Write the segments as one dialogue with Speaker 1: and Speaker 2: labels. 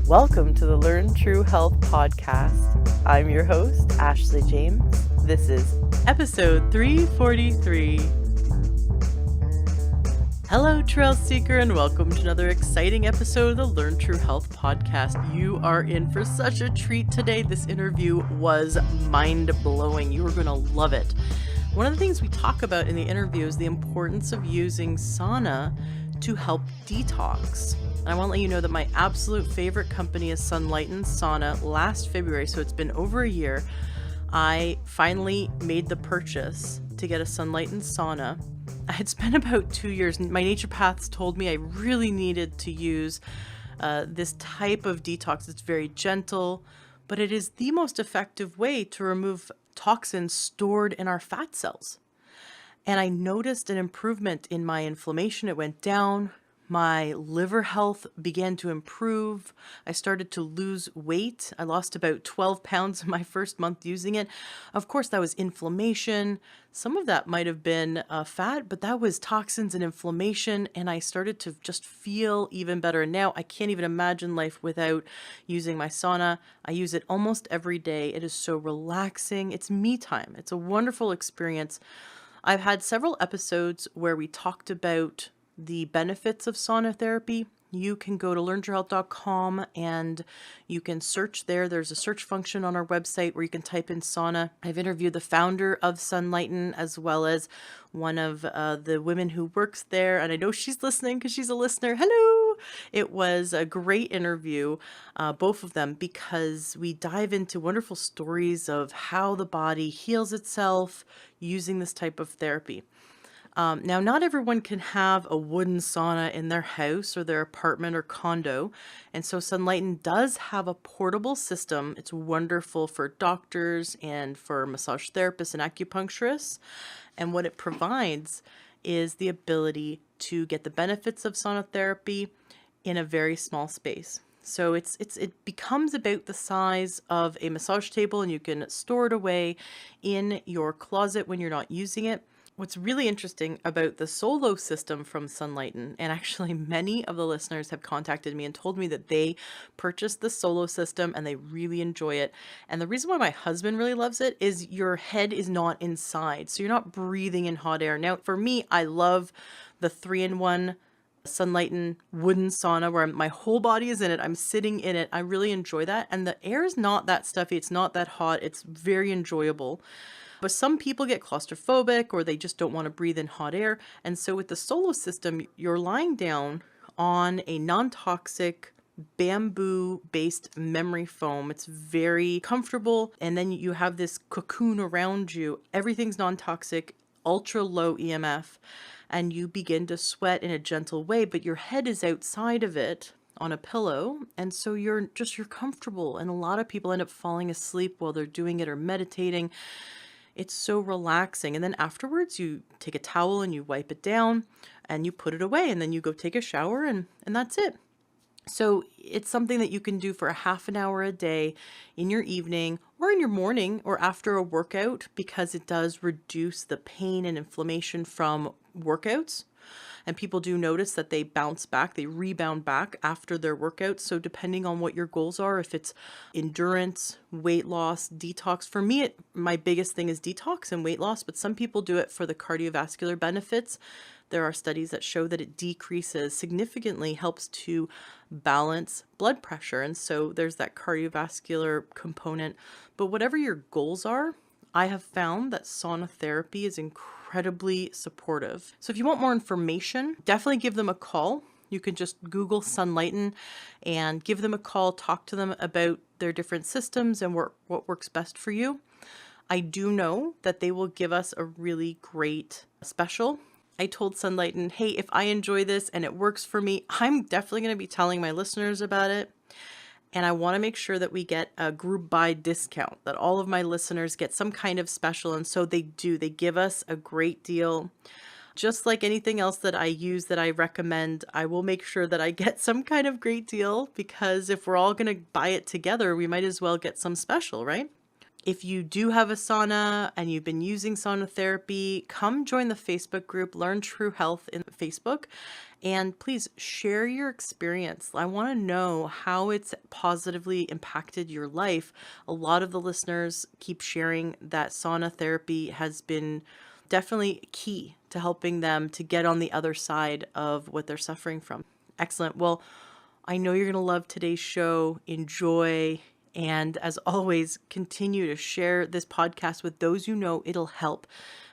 Speaker 1: Welcome to the Learn True Health podcast. I'm your host, AshleyJames. This is episode 343. Hello, Trail Seeker, and welcome to another exciting episode of the Learn True Health podcast. You are in for such a treat today. This interview was mind-blowing. You are going to love it. One of the things we talk about in the interview is the importance of using sauna to help detox. And I want to let you know that my absolute favorite company is Sunlighten Sauna. Last February, so it's been over a year, I finally made the purchase to get a Sunlighten sauna. It's been about 2 years. My naturopaths told me I really needed to use this type of detox. It's very gentle, but it is the most effective way to remove toxins stored in our fat cells. And I noticed an improvement in my inflammation. It went down. My liver health began to improve. I started to lose weight. I lost about 12 pounds in my first month using it. Of course, that was inflammation. Some of that might have been fat, but that was toxins and inflammation. And I started to just feel even better. And now I can't even imagine life without using my sauna. I use it almost every day. It is so relaxing. It's me time. It's a wonderful experience. I've had several episodes where we talked about the benefits of sauna therapy. You can go to learntruehealth.com and you can search there. There's a search function on our website where you can type in sauna. I've interviewed the founder of Sunlighten as well as one of the women who works there. And I know she's listening because she's a listener. Hello! It was a great interview, both of them, because we dive into wonderful stories of how the body heals itself using this type of therapy. Now, not everyone can have a wooden sauna in their house or their apartment or condo. And so Sunlighten does have a portable system. It's wonderful for doctors and for massage therapists and acupuncturists. And what it provides is the ability to get the benefits of sauna therapy in a very small space. So it becomes about the size of a massage table, and you can store it away in your closet when you're not using it. What's really interesting about the solo system from Sunlighten, and actually many of the listeners have contacted me and told me that they purchased the solo system and they really enjoy it. And the reason why my husband really loves it is your head is not inside. So you're not breathing in hot air. Now, for me, I love the 3-in-1 Sunlighten wooden sauna where my whole body is in it. I'm sitting in it. I really enjoy that. And the air is not that stuffy. It's not that hot. It's very enjoyable. But some people get claustrophobic or they just don't want to breathe in hot air. And so with the solo system, you're lying down on a non-toxic bamboo-based memory foam. It's very comfortable. And then you have this cocoon around you. Everything's non-toxic, ultra low EMF. And you begin to sweat in a gentle way, but your head is outside of it on a pillow. And so you're comfortable. And a lot of people end up falling asleep while they're doing it or meditating. It's so relaxing. And then afterwards you take a towel and you wipe it down and you put it away and then you go take a shower and that's it. So it's something that you can do for a half an hour a day in your evening or in your morning or after a workout because it does reduce the pain and inflammation from workouts. And people do notice that they bounce back, they rebound back after their workouts. So depending on what your goals are, if it's endurance, weight loss, detox. For me, my biggest thing is detox and weight loss, but some people do it for the cardiovascular benefits. There are studies that show that it decreases significantly, helps to balance blood pressure. And so there's that cardiovascular component. But whatever your goals are, I have found that sauna therapy is incredibly supportive. So if you want more information, definitely give them a call. You can just Google Sunlighten and give them a call, talk to them about their different systems and what works best for you. I do know that they will give us a really great special. I told Sunlighten, hey, if I enjoy this and it works for me, I'm definitely going to be telling my listeners about it. And I want to make sure that we get a group buy discount, that all of my listeners get some kind of special. And so they do. They give us a great deal. Just like anything else that I use that I recommend, I will make sure that I get some kind of great deal because if we're all going to buy it together, we might as well get some special, right? If you do have a sauna and you've been using sauna therapy, come join the Facebook group Learn True Health in Facebook, and please share your experience. I want to know how it's positively impacted your life. A lot of the listeners keep sharing that sauna therapy has been definitely key to helping them to get on the other side of what they're suffering from. Excellent. Well, I know you're going to love today's show. Enjoy. And as always, continue to share this podcast with those you know it'll help.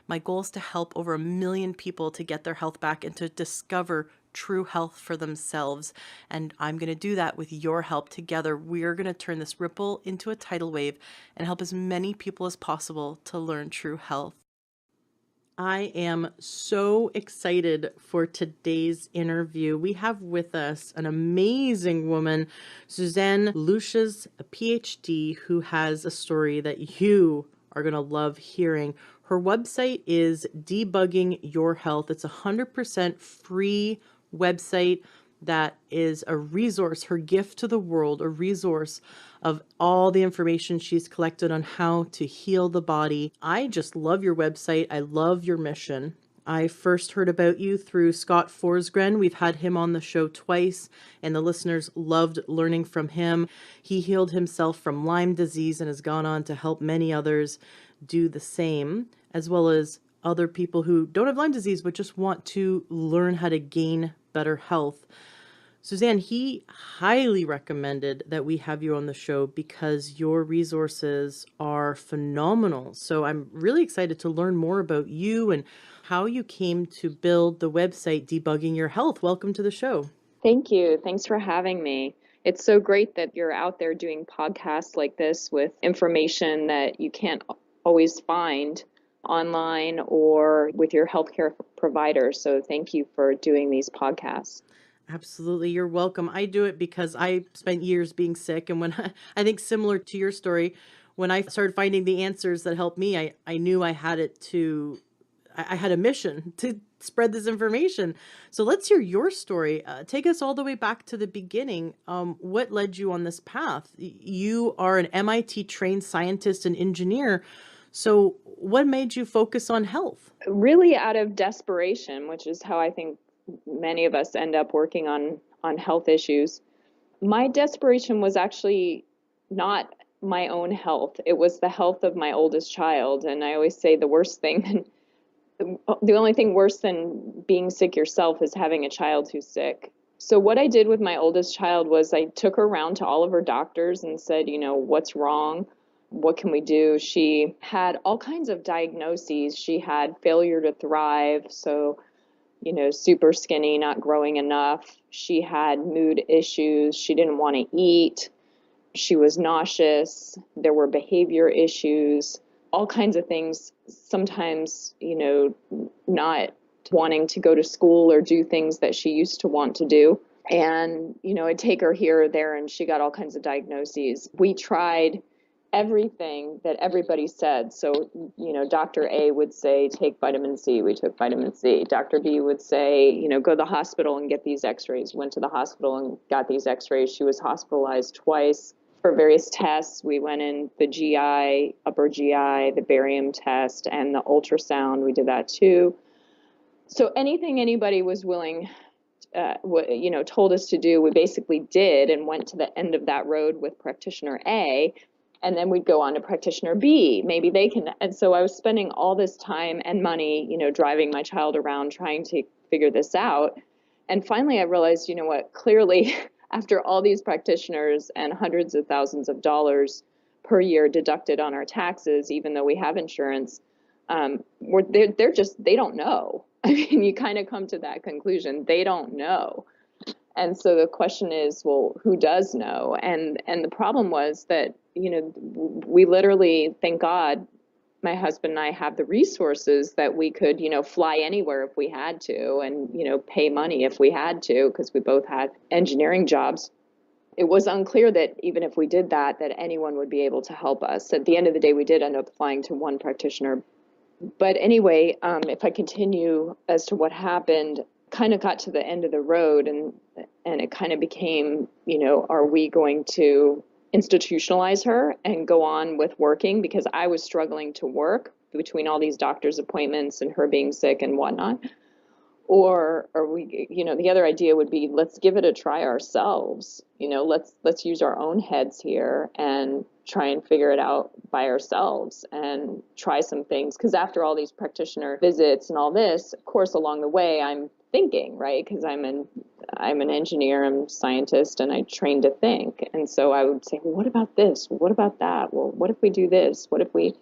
Speaker 1: My goal is to help over 1 million people to get their health back and to discover true health for themselves. And I'm going to do that with your help. Together, we're going to turn this ripple into a tidal wave and help as many people as possible to learn true health. I am so excited for today's interview. We have with us an amazing woman, Suzanne Luschas, a PhD, who has a story that you are going to love hearing. Her website is Debugging Your Health. It's a 100% free website that is a resource, her gift to the world, a resource of all the information she's collected on how to heal the body. I just love your website. I love your mission. I first heard about you through Scott Forsgren. We've had him on the show twice, and the listeners loved learning from him. He healed himself from Lyme disease and has gone on to help many others do the same, as well as other people who don't have Lyme disease but just want to learn how to gain better health. Suzanne, he highly recommended that we have you on the show because your resources are phenomenal. So I'm really excited to learn more about you and how you came to build the website Debugging Your Health. Welcome to the show.
Speaker 2: Thank you. Thanks for having me. It's so great that you're out there doing podcasts like this with information that you can't always find online or with your healthcare provider. So thank you for doing these podcasts.
Speaker 1: Absolutely. You're welcome. I do it because I spent years being sick. And when I think similar to your story, when I started finding the answers that helped me, I knew I had I had a mission to spread this information. So let's hear your story. Take us all the way back to the beginning. What led you on this path? You are an MIT trained scientist and engineer. So what made you focus on health?
Speaker 2: Really out of desperation, which is how I think many of us end up working on health issues. My desperation was actually not my own health. It was the health of my oldest child. And I always say the only thing worse than being sick yourself is having a child who's sick. So what I did with my oldest child was I took her around to all of her doctors and said, what's wrong? What can we do? She had all kinds of diagnoses. She had failure to thrive. So super skinny, not growing enough. She had mood issues. She didn't want to eat. She was nauseous. There were behavior issues, all kinds of things. Sometimes, not wanting to go to school or do things that she used to want to do. And, I'd take her here or there and she got all kinds of diagnoses. We tried everything that everybody said. So, Dr. A would say, take vitamin C. We took vitamin C. Dr. B would say, go to the hospital and get these x-rays. Went to the hospital and got these x-rays. She was hospitalized twice for various tests. We went in the GI, upper GI, the barium test, and the ultrasound. We did that too. So anything anybody was willing, told us to do, we basically did and went to the end of that road with practitioner A. And then we'd go on to practitioner B. Maybe they can. And so I was spending all this time and money, driving my child around trying to figure this out. And finally, I realized, clearly after all these practitioners and hundreds of thousands of dollars per year deducted on our taxes, even though we have insurance, they don't know. I mean, you kind of come to that conclusion. They don't know. And so the question is, well, who does know? And the problem was that, we literally, thank God, my husband and I have the resources that we could, fly anywhere if we had to and, pay money if we had to, because we both had engineering jobs. It was unclear that even if we did that anyone would be able to help us. At the end of the day, we did end up applying to one practitioner. But anyway, if I continue as to what happened, kind of got to the end of the road and it kind of became, are we going to institutionalize her and go on with working because I was struggling to work between all these doctor's appointments and her being sick and whatnot. Or we, the other idea would be, let's give it a try ourselves. Let's use our own heads here and try and figure it out by ourselves and try some things. Because after all these practitioner visits and all this, of course, along the way, I'm thinking, right? Because I'm an engineer, I'm a scientist, and I trained to think. And so I would say, well, what about this? What about that? Well, what if we do this? What if we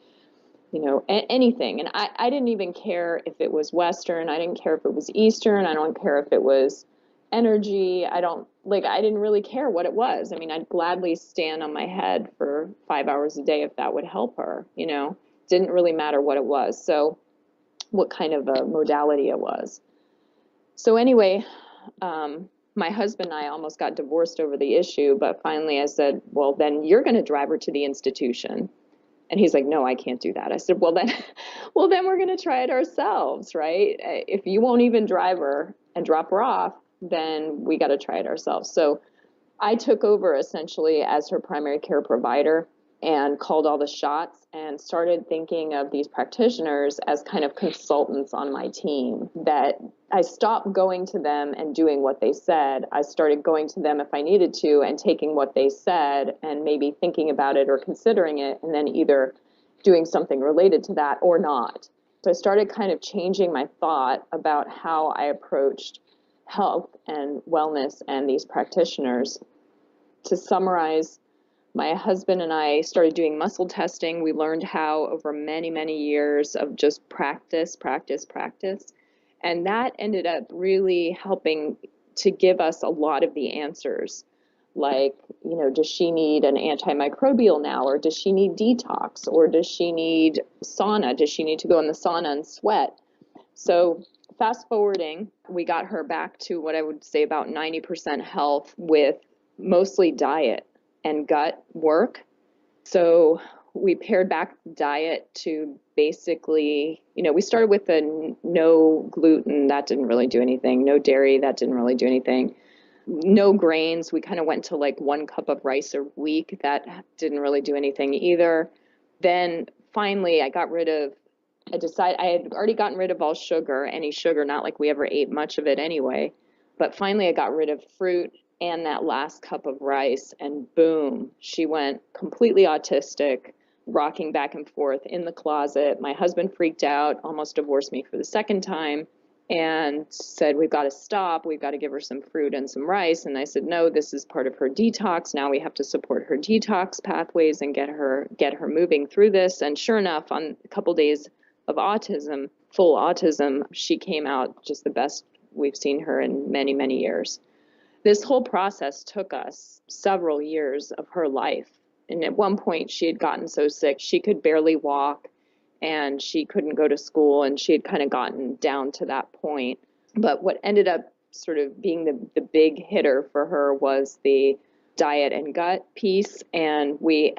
Speaker 2: anything. And I didn't even care if it was Western. I didn't care if it was Eastern. I don't care if it was energy. I didn't really care what it was. I mean, I'd gladly stand on my head for 5 hours a day if that would help her, Didn't really matter what it was. So what kind of a modality it was. So anyway, my husband and I almost got divorced over the issue, but finally I said, well, then you're going to drive her to the institution. And he's like, no, I can't do that. I said, well, then we're going to try it ourselves, right? If you won't even drive her and drop her off, then we got to try it ourselves. So I took over essentially as her primary care provider and called all the shots and started thinking of these practitioners as kind of consultants on my team, that I stopped going to them and doing what they said. I started going to them if I needed to and taking what they said and maybe thinking about it or considering it, and then either doing something related to that or not. So I started kind of changing my thought about how I approached health and wellness and these practitioners. To summarize, my husband and I started doing muscle testing. We learned how over many, many years of just practice. And that ended up really helping to give us a lot of the answers. Like, does she need an antimicrobial now? Or does she need detox? Or does she need sauna? Does she need to go in the sauna and sweat? So fast forwarding, we got her back to what I would say about 90% health with mostly diet and gut work. So we pared back diet to basically, we started with the no gluten. That didn't really do anything. No dairy. That didn't really do anything. No grains. We kind of went to like 1 cup of rice a week. That didn't really do anything either. Then finally I had already gotten rid of all sugar, any sugar, not like we ever ate much of it anyway. But finally I got rid of fruit and that last cup of rice, and boom, she went completely autistic, rocking back and forth in the closet. My husband freaked out, almost divorced me for the second time, and said, we've got to stop. We've got to give her some fruit and some rice. And I said, no, this is part of her detox. Now we have to support her detox pathways and get her moving through this. And sure enough, on a couple days of autism, full autism, she came out just the best we've seen her in many, many years. This whole process took us several years of her life. And at one point she had gotten so sick, she could barely walk and she couldn't go to school, and she had kind of gotten down to that point. But what ended up sort of being the big hitter for her was the diet and gut piece. And we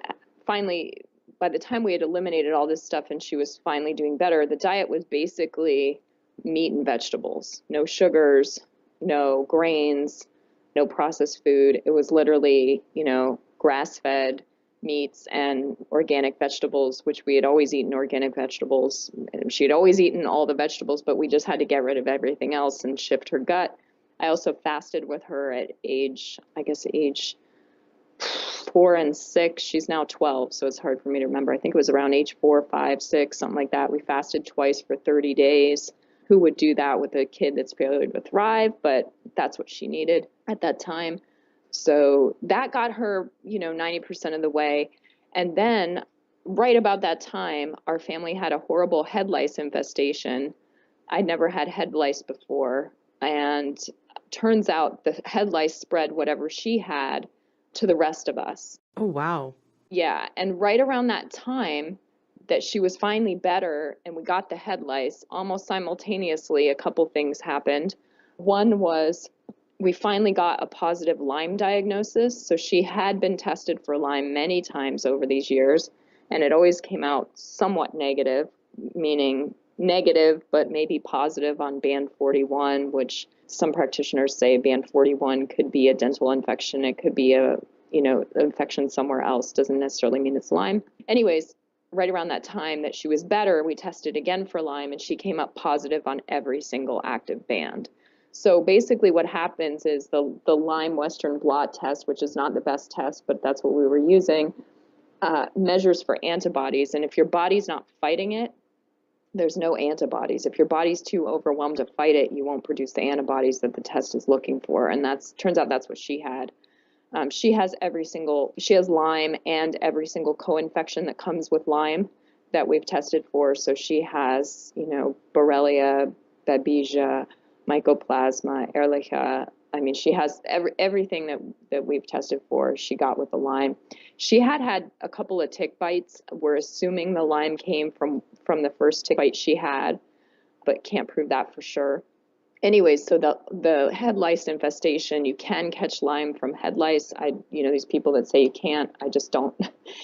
Speaker 2: finally, by the time we had eliminated all this stuff and she was finally doing better, the diet was basically meat and vegetables, no sugars, no grains, no processed food. It was literally, grass-fed meats and organic vegetables, which we had always eaten organic vegetables. She had always eaten all the vegetables, but we just had to get rid of everything else and shift her gut. I also fasted with her at age 4 and 6. She's now 12, so it's hard for me to remember. I think it was around age 4, 5, 6, something like that. We fasted twice for 30 days. Who would do that with a kid that's failure to thrive? But that's what she needed at that time. So that got her, 90% of the way. And then right about that time, our family had a horrible head lice infestation. I'd never had head lice before. And turns out the head lice spread whatever she had to the rest of us.
Speaker 1: Oh, wow.
Speaker 2: Yeah. And right around that time that she was finally better and we got the head lice, almost simultaneously, a couple things happened. One was we finally got a positive Lyme diagnosis. So she had been tested for Lyme many times over these years, and it always came out somewhat negative, meaning negative, but maybe positive on band 41, which some practitioners say band 41 could be a dental infection. It could be a infection somewhere else. Doesn't necessarily mean it's Lyme. Anyways, right around that time that she was better, we tested again for Lyme, and she came up positive on every single active band. So basically what happens is the Lyme Western blot test, which is not the best test, but that's what we were using, measures for antibodies. And if your body's not fighting it, there's no antibodies. If your body's too overwhelmed to fight it, you won't produce the antibodies that the test is looking for. And turns out that's what she had. She has Lyme and every single co-infection that comes with Lyme that we've tested for. So she has, Borrelia, Babesia, Mycoplasma, Ehrlichia. I mean, she has everything that we've tested for, she got with the Lyme. She had a couple of tick bites. We're assuming the Lyme came from the first tick bite she had, but can't prove that for sure. Anyways, so the head lice infestation, you can catch Lyme from head lice. These people that say you can't, I just don't.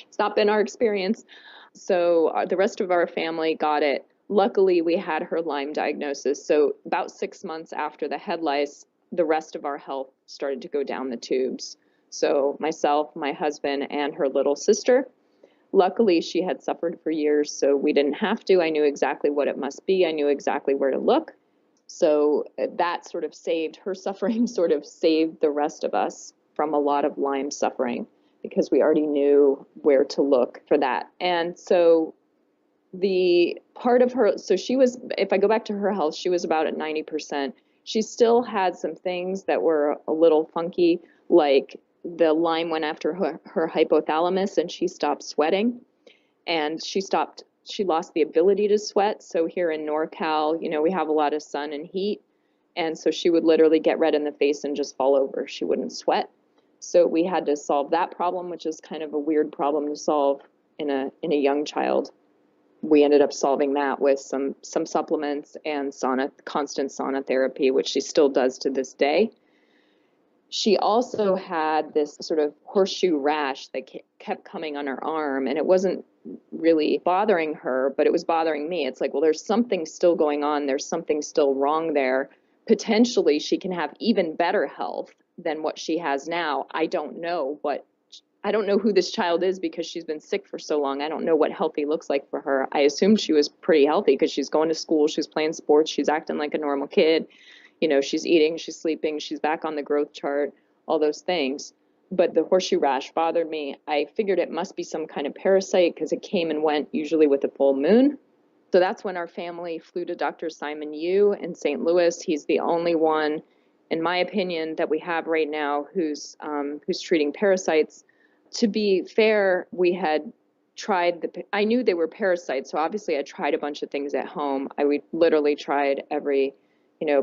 Speaker 2: It's not been our experience. So the rest of our family got it. Luckily, we had her Lyme diagnosis. So about 6 months after the head lice, the rest of our health started to go down the tubes. So myself, my husband, and her little sister. Luckily, she had suffered for years, so we didn't have to. I knew exactly what it must be. I knew exactly where to look. So that sort of saved her suffering, sort of saved the rest of us from a lot of Lyme suffering, because we already knew where to look for that. And so the part of her, so she was, if I go back to her health, she was about at 90%. She still had some things that were a little funky, like the Lyme went after her hypothalamus and she stopped sweating, and she lost the ability to sweat. So here in NorCal, we have a lot of sun and heat. And so she would literally get red in the face and just fall over. She wouldn't sweat. So we had to solve that problem, which is kind of a weird problem to solve in a young child. We ended up solving that with some supplements and constant sauna therapy, which she still does to this day. She also had this sort of horseshoe rash that kept coming on her arm, and it wasn't really bothering her, but it was bothering me. It's like, well, there's something still going on. There's something still wrong there. Potentially, she can have even better health than what she has now. I don't know who this child is because she's been sick for so long. I don't know what healthy looks like for her. I assumed she was pretty healthy because she's going to school, she's playing sports, she's acting like a normal kid. She's eating, she's sleeping, she's back on the growth chart, all those things. But the horseshoe rash bothered me. I figured it must be some kind of parasite because it came and went usually with a full moon. So that's when our family flew to Dr. Simon Yu in St. Louis. He's the only one, in my opinion, that we have right now who's treating parasites. To be fair, we had I knew they were parasites, so obviously I tried a bunch of things at home. We literally tried every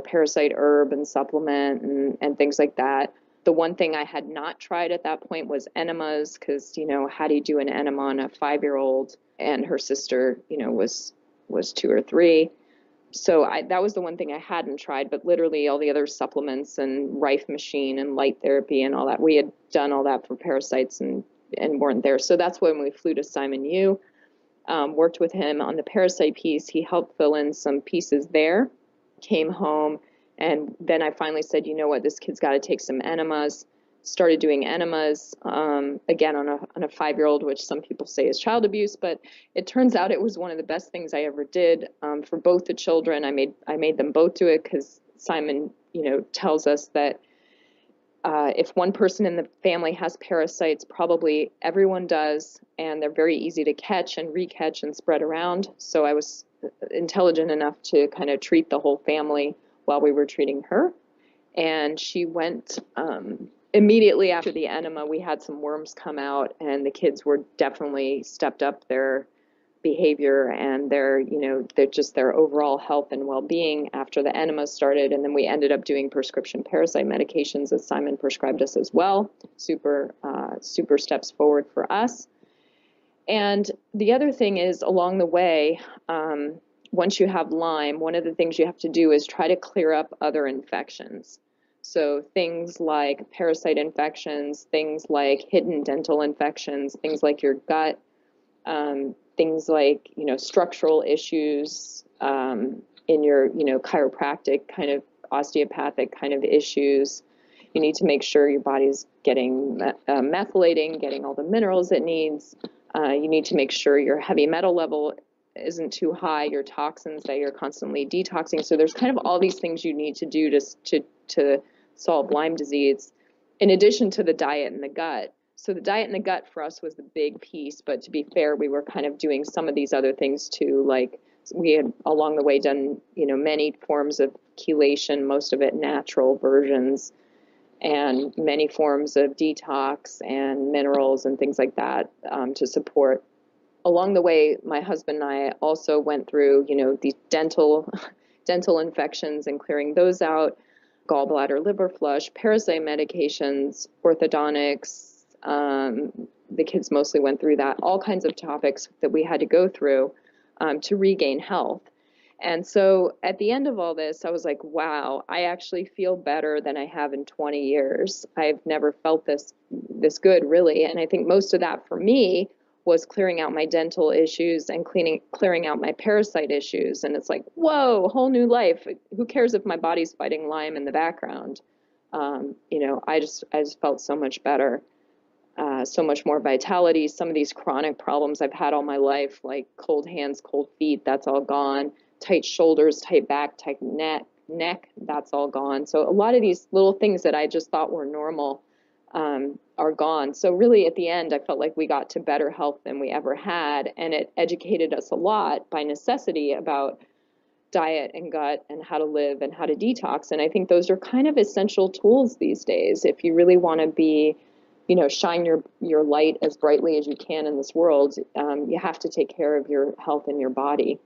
Speaker 2: parasite herb and supplement and things like that. The one thing I had not tried at that point was enemas, because, how do you do an enema on a 5-year-old? And her sister, was 2 or 3. So that was the one thing I hadn't tried, but literally all the other supplements and Rife machine and light therapy and all that, we had done all that for parasites and weren't there. So that's when we flew to Simon Yu, worked with him on the parasite piece. He helped fill in some pieces there, came home, and then I finally said, you know what, this kid's got to take some enemas. Started doing enemas, again, on a 5-year-old, which some people say is child abuse, but it turns out it was one of the best things I ever did for both the children. I made them both do it because Simon, tells us that if one person in the family has parasites, probably everyone does, and they're very easy to catch and recatch and spread around. So I was intelligent enough to kind of treat the whole family while we were treating her. And she went immediately after the enema. We had some worms come out, and the kids were definitely stepped up their behavior and their overall health and well-being after the enema started. And then we ended up doing prescription parasite medications that Simon prescribed us as well. Super steps forward for us. And the other thing is, along the way, once you have Lyme, one of the things you have to do is try to clear up other infections. So things like parasite infections, things like hidden dental infections, things like your gut, things like, structural issues in your, chiropractic kind of osteopathic kind of issues. You need to make sure your body's getting methylating, getting all the minerals it needs. You need to make sure your heavy metal level isn't too high, your toxins that you're constantly detoxing. So there's kind of all these things you need to do to solve Lyme disease, in addition to the diet and the gut. So the diet and the gut for us was the big piece, but to be fair, we were kind of doing some of these other things too. Like we had along the way done, many forms of chelation, most of it natural versions, and many forms of detox and minerals and things like that to support. Along the way, my husband and I also went through, these dental infections and clearing those out, gallbladder, liver flush, parasite medications, orthodontics. The kids mostly went through that, all kinds of topics that we had to go through to regain health. And so at the end of all this, I was like, wow, I actually feel better than I have in 20 years. I've never felt this good, really. And I think most of that for me was clearing out my dental issues and clearing out my parasite issues. And it's like, whoa, whole new life. Who cares if my body's fighting Lyme in the background? I just felt so much better. So much more vitality. Some of these chronic problems I've had all my life, like cold hands, cold feet, that's all gone. Tight shoulders, tight back, tight neck, that's all gone. So a lot of these little things that I just thought were normal are gone. So really at the end, I felt like we got to better health than we ever had. And it educated us a lot by necessity about diet and gut and how to live and how to detox. And I think those are kind of essential tools these days. If you really want to be, shine your light as brightly as you can in this world, you have to take care of your health and your body.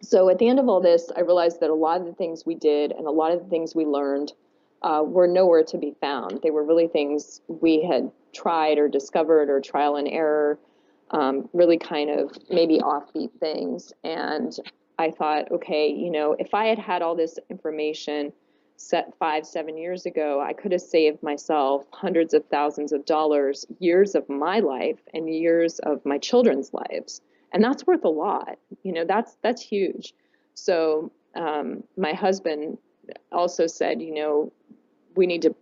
Speaker 2: So at the end of all this, I realized that a lot of the things we did and a lot of the things we learned were nowhere to be found. They were really things we had tried or discovered or trial and error, really kind of maybe offbeat things. And I thought, okay, if I had had all this information set 5-7 years ago, I could have saved myself hundreds of thousands of dollars, years of my life and years of my children's lives. And that's worth a lot. That's huge. So my husband also said, we need to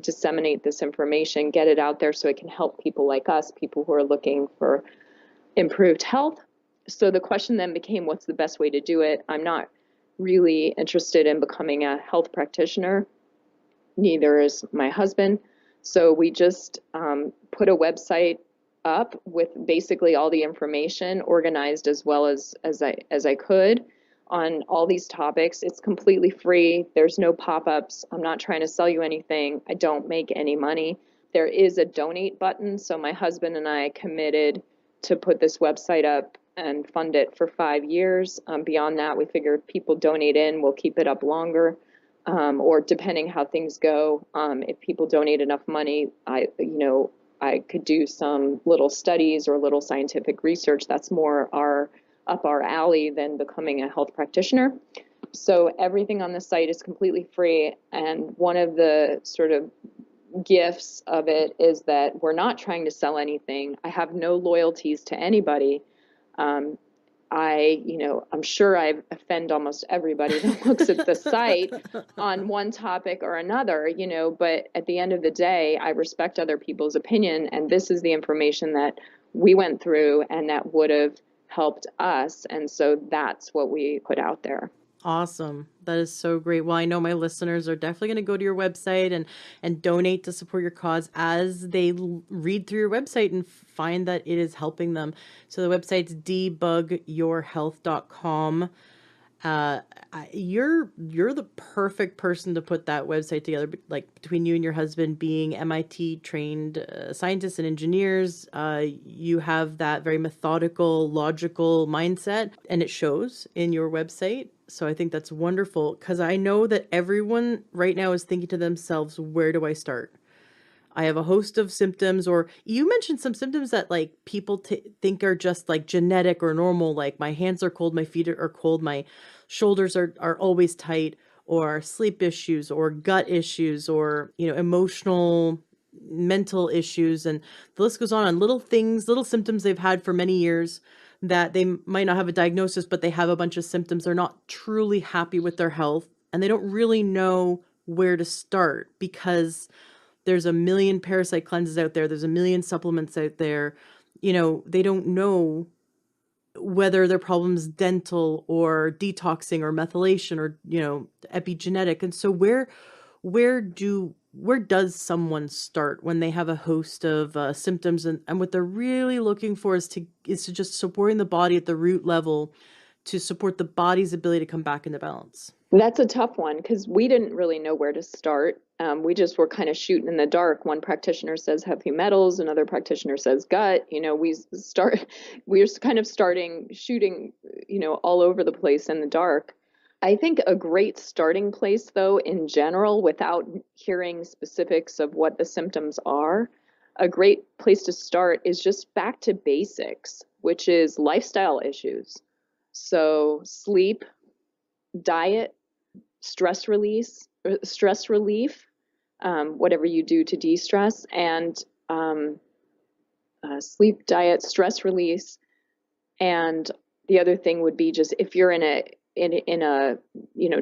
Speaker 2: disseminate this information, get it out there so it can help people like us, people who are looking for improved health. So the question then became, what's the best way to do it? I'm not really interested in becoming a health practitioner. Neither is my husband. So we just put a website up with basically all the information organized as well as I could on all these topics. It's completely free. There's no pop-ups. I'm not trying to sell you anything. I don't make any money. There is a donate button. So my husband and I committed to put this website up and fund it for 5 years. Beyond that, we figure if people donate in, we'll keep it up longer. Or depending how things go, if people donate enough money, I could do some little studies or little scientific research that's more up our alley than becoming a health practitioner. So everything on the site is completely free. And one of the sort of gifts of it is that we're not trying to sell anything. I have no loyalties to anybody. I'm sure I offend almost everybody that looks at the site on one topic or another, but at the end of the day, I respect other people's opinion. And this is the information that we went through and that would have helped us. And so that's what we put out there.
Speaker 1: Awesome. That is so great. Well, I know my listeners are definitely going to go to your website and donate to support your cause as they read through your website and find that it is helping them. So the website's debugyourhealth.com. You're the perfect person to put that website together, like between you and your husband being MIT trained scientists and engineers. You have that very methodical, logical mindset, and it shows in your website. So I think that's wonderful, because I know that everyone right now is thinking to themselves, where do I start? I have a host of symptoms, or you mentioned some symptoms that like people think are just like genetic or normal, like my hands are cold, my feet are cold, my shoulders are always tight, or sleep issues, or gut issues, or, emotional, mental issues. And the list goes on little things, little symptoms they've had for many years that they might not have a diagnosis, but they have a bunch of symptoms. They're not truly happy with their health and they don't really know where to start, because there's a million parasite cleanses out there. There's a million supplements out there. They don't know whether their problem's dental or detoxing or methylation or, epigenetic. And so where does someone start when they have a host of symptoms, and what they're really looking for is to just supporting the body at the root level to support the body's ability to come back into balance?
Speaker 2: That's a tough one because we didn't really know where to start. We just were kind of shooting in the dark. One practitioner says heavy metals, another practitioner says gut. We're kind of starting shooting, all over the place in the dark. I think a great starting place, though, in general, without hearing specifics of what the symptoms are, a great place to start is just back to basics, which is lifestyle issues. So sleep, diet, stress relief, whatever you do to de-stress, and sleep, diet, stress release. And the other thing would be just if you're in a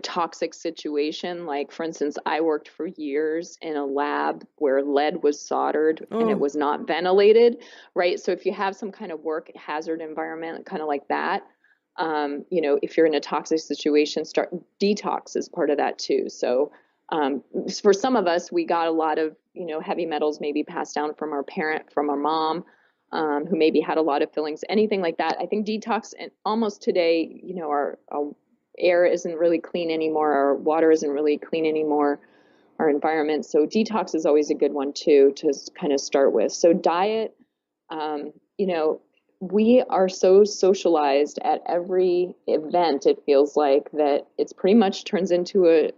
Speaker 2: toxic situation, like for instance, I worked for years in a lab where lead was soldered and it was not ventilated, right? So if you have some kind of work hazard environment, kind of like that, if you're in a toxic situation, start detox is part of that too. So for some of us, we got a lot of, heavy metals maybe passed down from our parent, from our mom, who maybe had a lot of fillings, anything like that. I think detox, and almost today, our air isn't really clean anymore. Our water isn't really clean anymore, our environment. So detox is always a good one too, to kind of start with. So diet, we are so socialized at every event, it feels like, that it's pretty much turns into a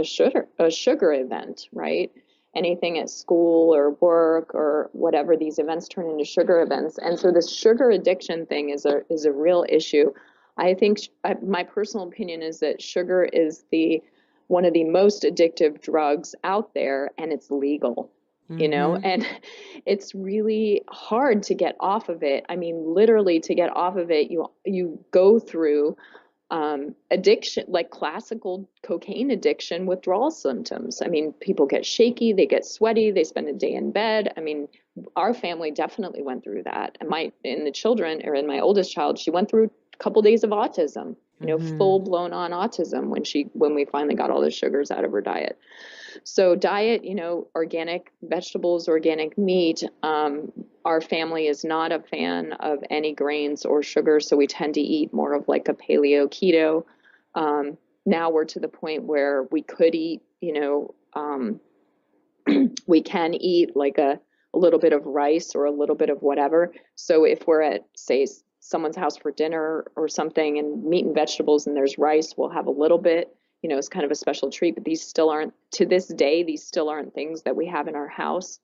Speaker 2: sugar event, right? Anything at school or work or whatever, these events turn into sugar events. And so this sugar addiction thing is a real issue. I think my personal opinion is that sugar is one of the most addictive drugs out there, and it's legal. And it's really hard to get off of it. I mean, literally to get off of it, you go through addiction, like classical cocaine addiction withdrawal symptoms. I mean, people get shaky, they get sweaty, they spend a day in bed. I mean, our family definitely went through that. And in my oldest child, she went through a couple days of autism, full blown on autism when we finally got all the sugars out of her diet. So diet, organic vegetables, organic meat. Our family is not a fan of any grains or sugar, so we tend to eat more of like a paleo keto. Now we're to the point where we could eat, we can eat like a little bit of rice or a little bit of whatever. So if we're at, say, someone's house for dinner or something and meat and vegetables and there's rice, we'll have a little bit. It's kind of a special treat, but these still aren't things that we have in our house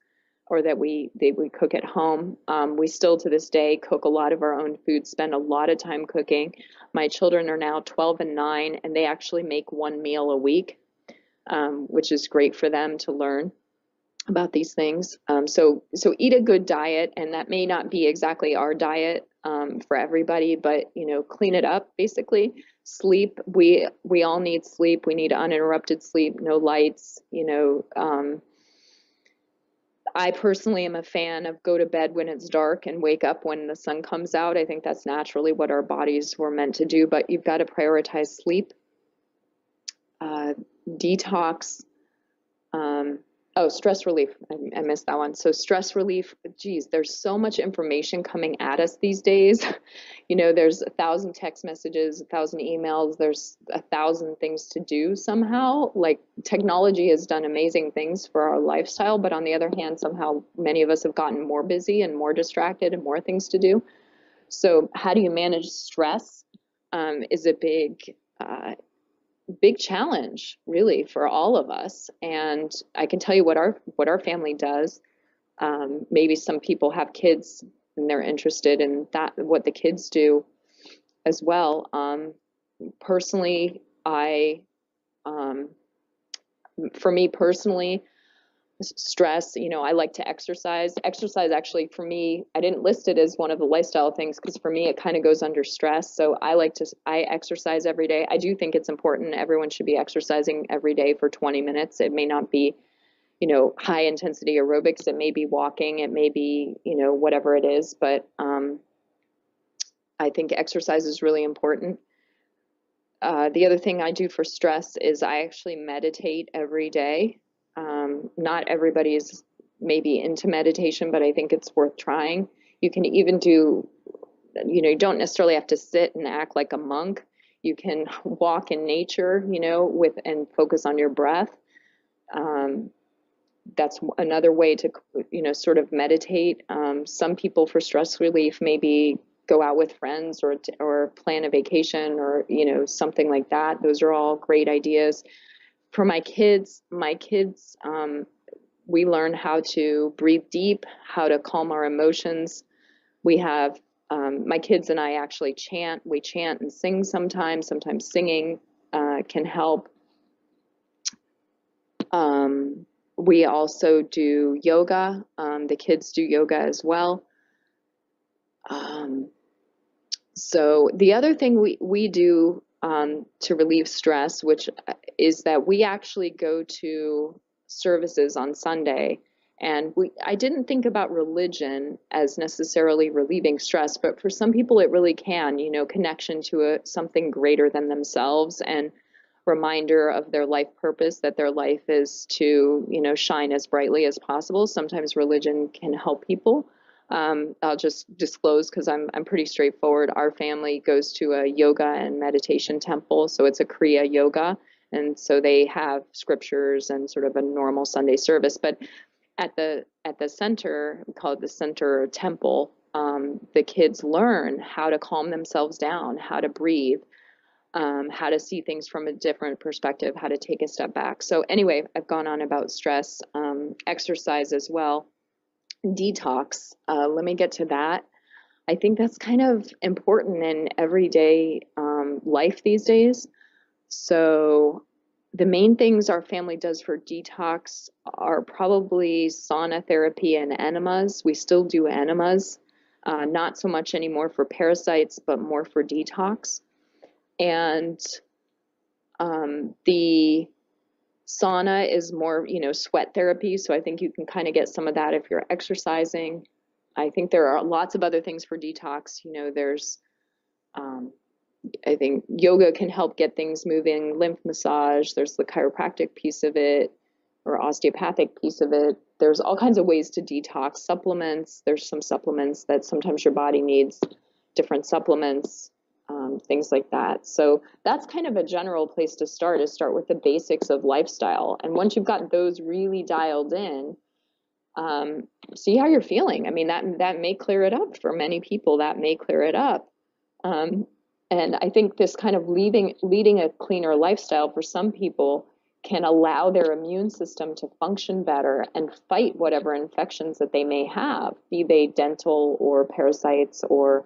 Speaker 2: or that we cook at home. We still to this day cook a lot of our own food, spend a lot of time cooking. My children are now 12 and 9, and they actually make one meal a week, which is great for them to learn about these things. So eat a good diet, and that may not be exactly our diet for everybody, but clean it up basically. Sleep, we all need sleep. We need uninterrupted sleep, no lights. I personally am a fan of go to bed when it's dark and wake up when the sun comes out. I think that's naturally what our bodies were meant to do, but you've got to prioritize sleep, detox, stress relief. I missed that one. So stress relief, geez, there's so much information coming at us these days. There's 1,000 text messages, 1,000 emails. There's 1,000 things to do somehow. Like technology has done amazing things for our lifestyle, but on the other hand, somehow many of us have gotten more busy and more distracted and more things to do. So how do you manage stress is a big challenge really for all of us. And I can tell you what our family does. Maybe some people have kids and they're interested in that, what the kids do as well. Personally, for me personally, stress, I like to exercise. Exercise actually for me, I didn't list it as one of the lifestyle things because for me it kind of goes under stress. So I exercise every day. I do think it's important. Everyone should be exercising every day for 20 minutes. It may not be, high intensity aerobics. It may be walking. It may be, whatever it is. But I think exercise is really important. The other thing I do for stress is I actually meditate every day. Not everybody is maybe into meditation, but I think it's worth trying. You can even do, you don't necessarily have to sit and act like a monk. You can walk in nature, and focus on your breath. That's another way to, sort of meditate. Some people for stress relief maybe go out with friends or plan a vacation or, something like that. Those are all great ideas. For my kids, we learn how to breathe deep, how to calm our emotions. We have, my kids and I actually chant. We chant and sing sometimes. Sometimes singing can help. We also do yoga. The kids do yoga as well. So the other thing we do to relieve stress, which is that we actually go to services on Sunday, and I didn't think about religion as necessarily relieving stress, but for some people it really can, connection to something greater than themselves, and reminder of their life purpose, that their life is to, shine as brightly as possible. Sometimes religion can help people. I'll just disclose because I'm pretty straightforward. Our family goes to a yoga and meditation temple, so it's a Kriya yoga, and so they have scriptures and sort of a normal Sunday service. But at the center, we call it the center or temple, the kids learn how to calm themselves down, how to breathe, how to see things from a different perspective, how to take a step back. So anyway, I've gone on about stress, exercise as well. Detox, let me get to that. I think that's kind of important in everyday life these days. So the main things our family does for detox are probably sauna therapy and enemas. We still do enemas, not so much anymore for parasites, but more for detox. And the sauna is more, sweat therapy. So I think you can kind of get some of that if you're exercising. I think there are lots of other things for detox. There's, I think yoga can help get things moving, lymph massage. There's the chiropractic piece of it or osteopathic piece of it. There's all kinds of ways to detox. Supplements. There's some supplements that sometimes your body needs, different supplements. Things like that. So that's kind of a general place to start, is start with the basics of lifestyle. And once you've got those really dialed in, see how you're feeling. I mean, that may clear it up for many people. That may clear it up. And I think this kind of leading a cleaner lifestyle for some people can allow their immune system to function better and fight whatever infections that they may have, be they dental or parasites or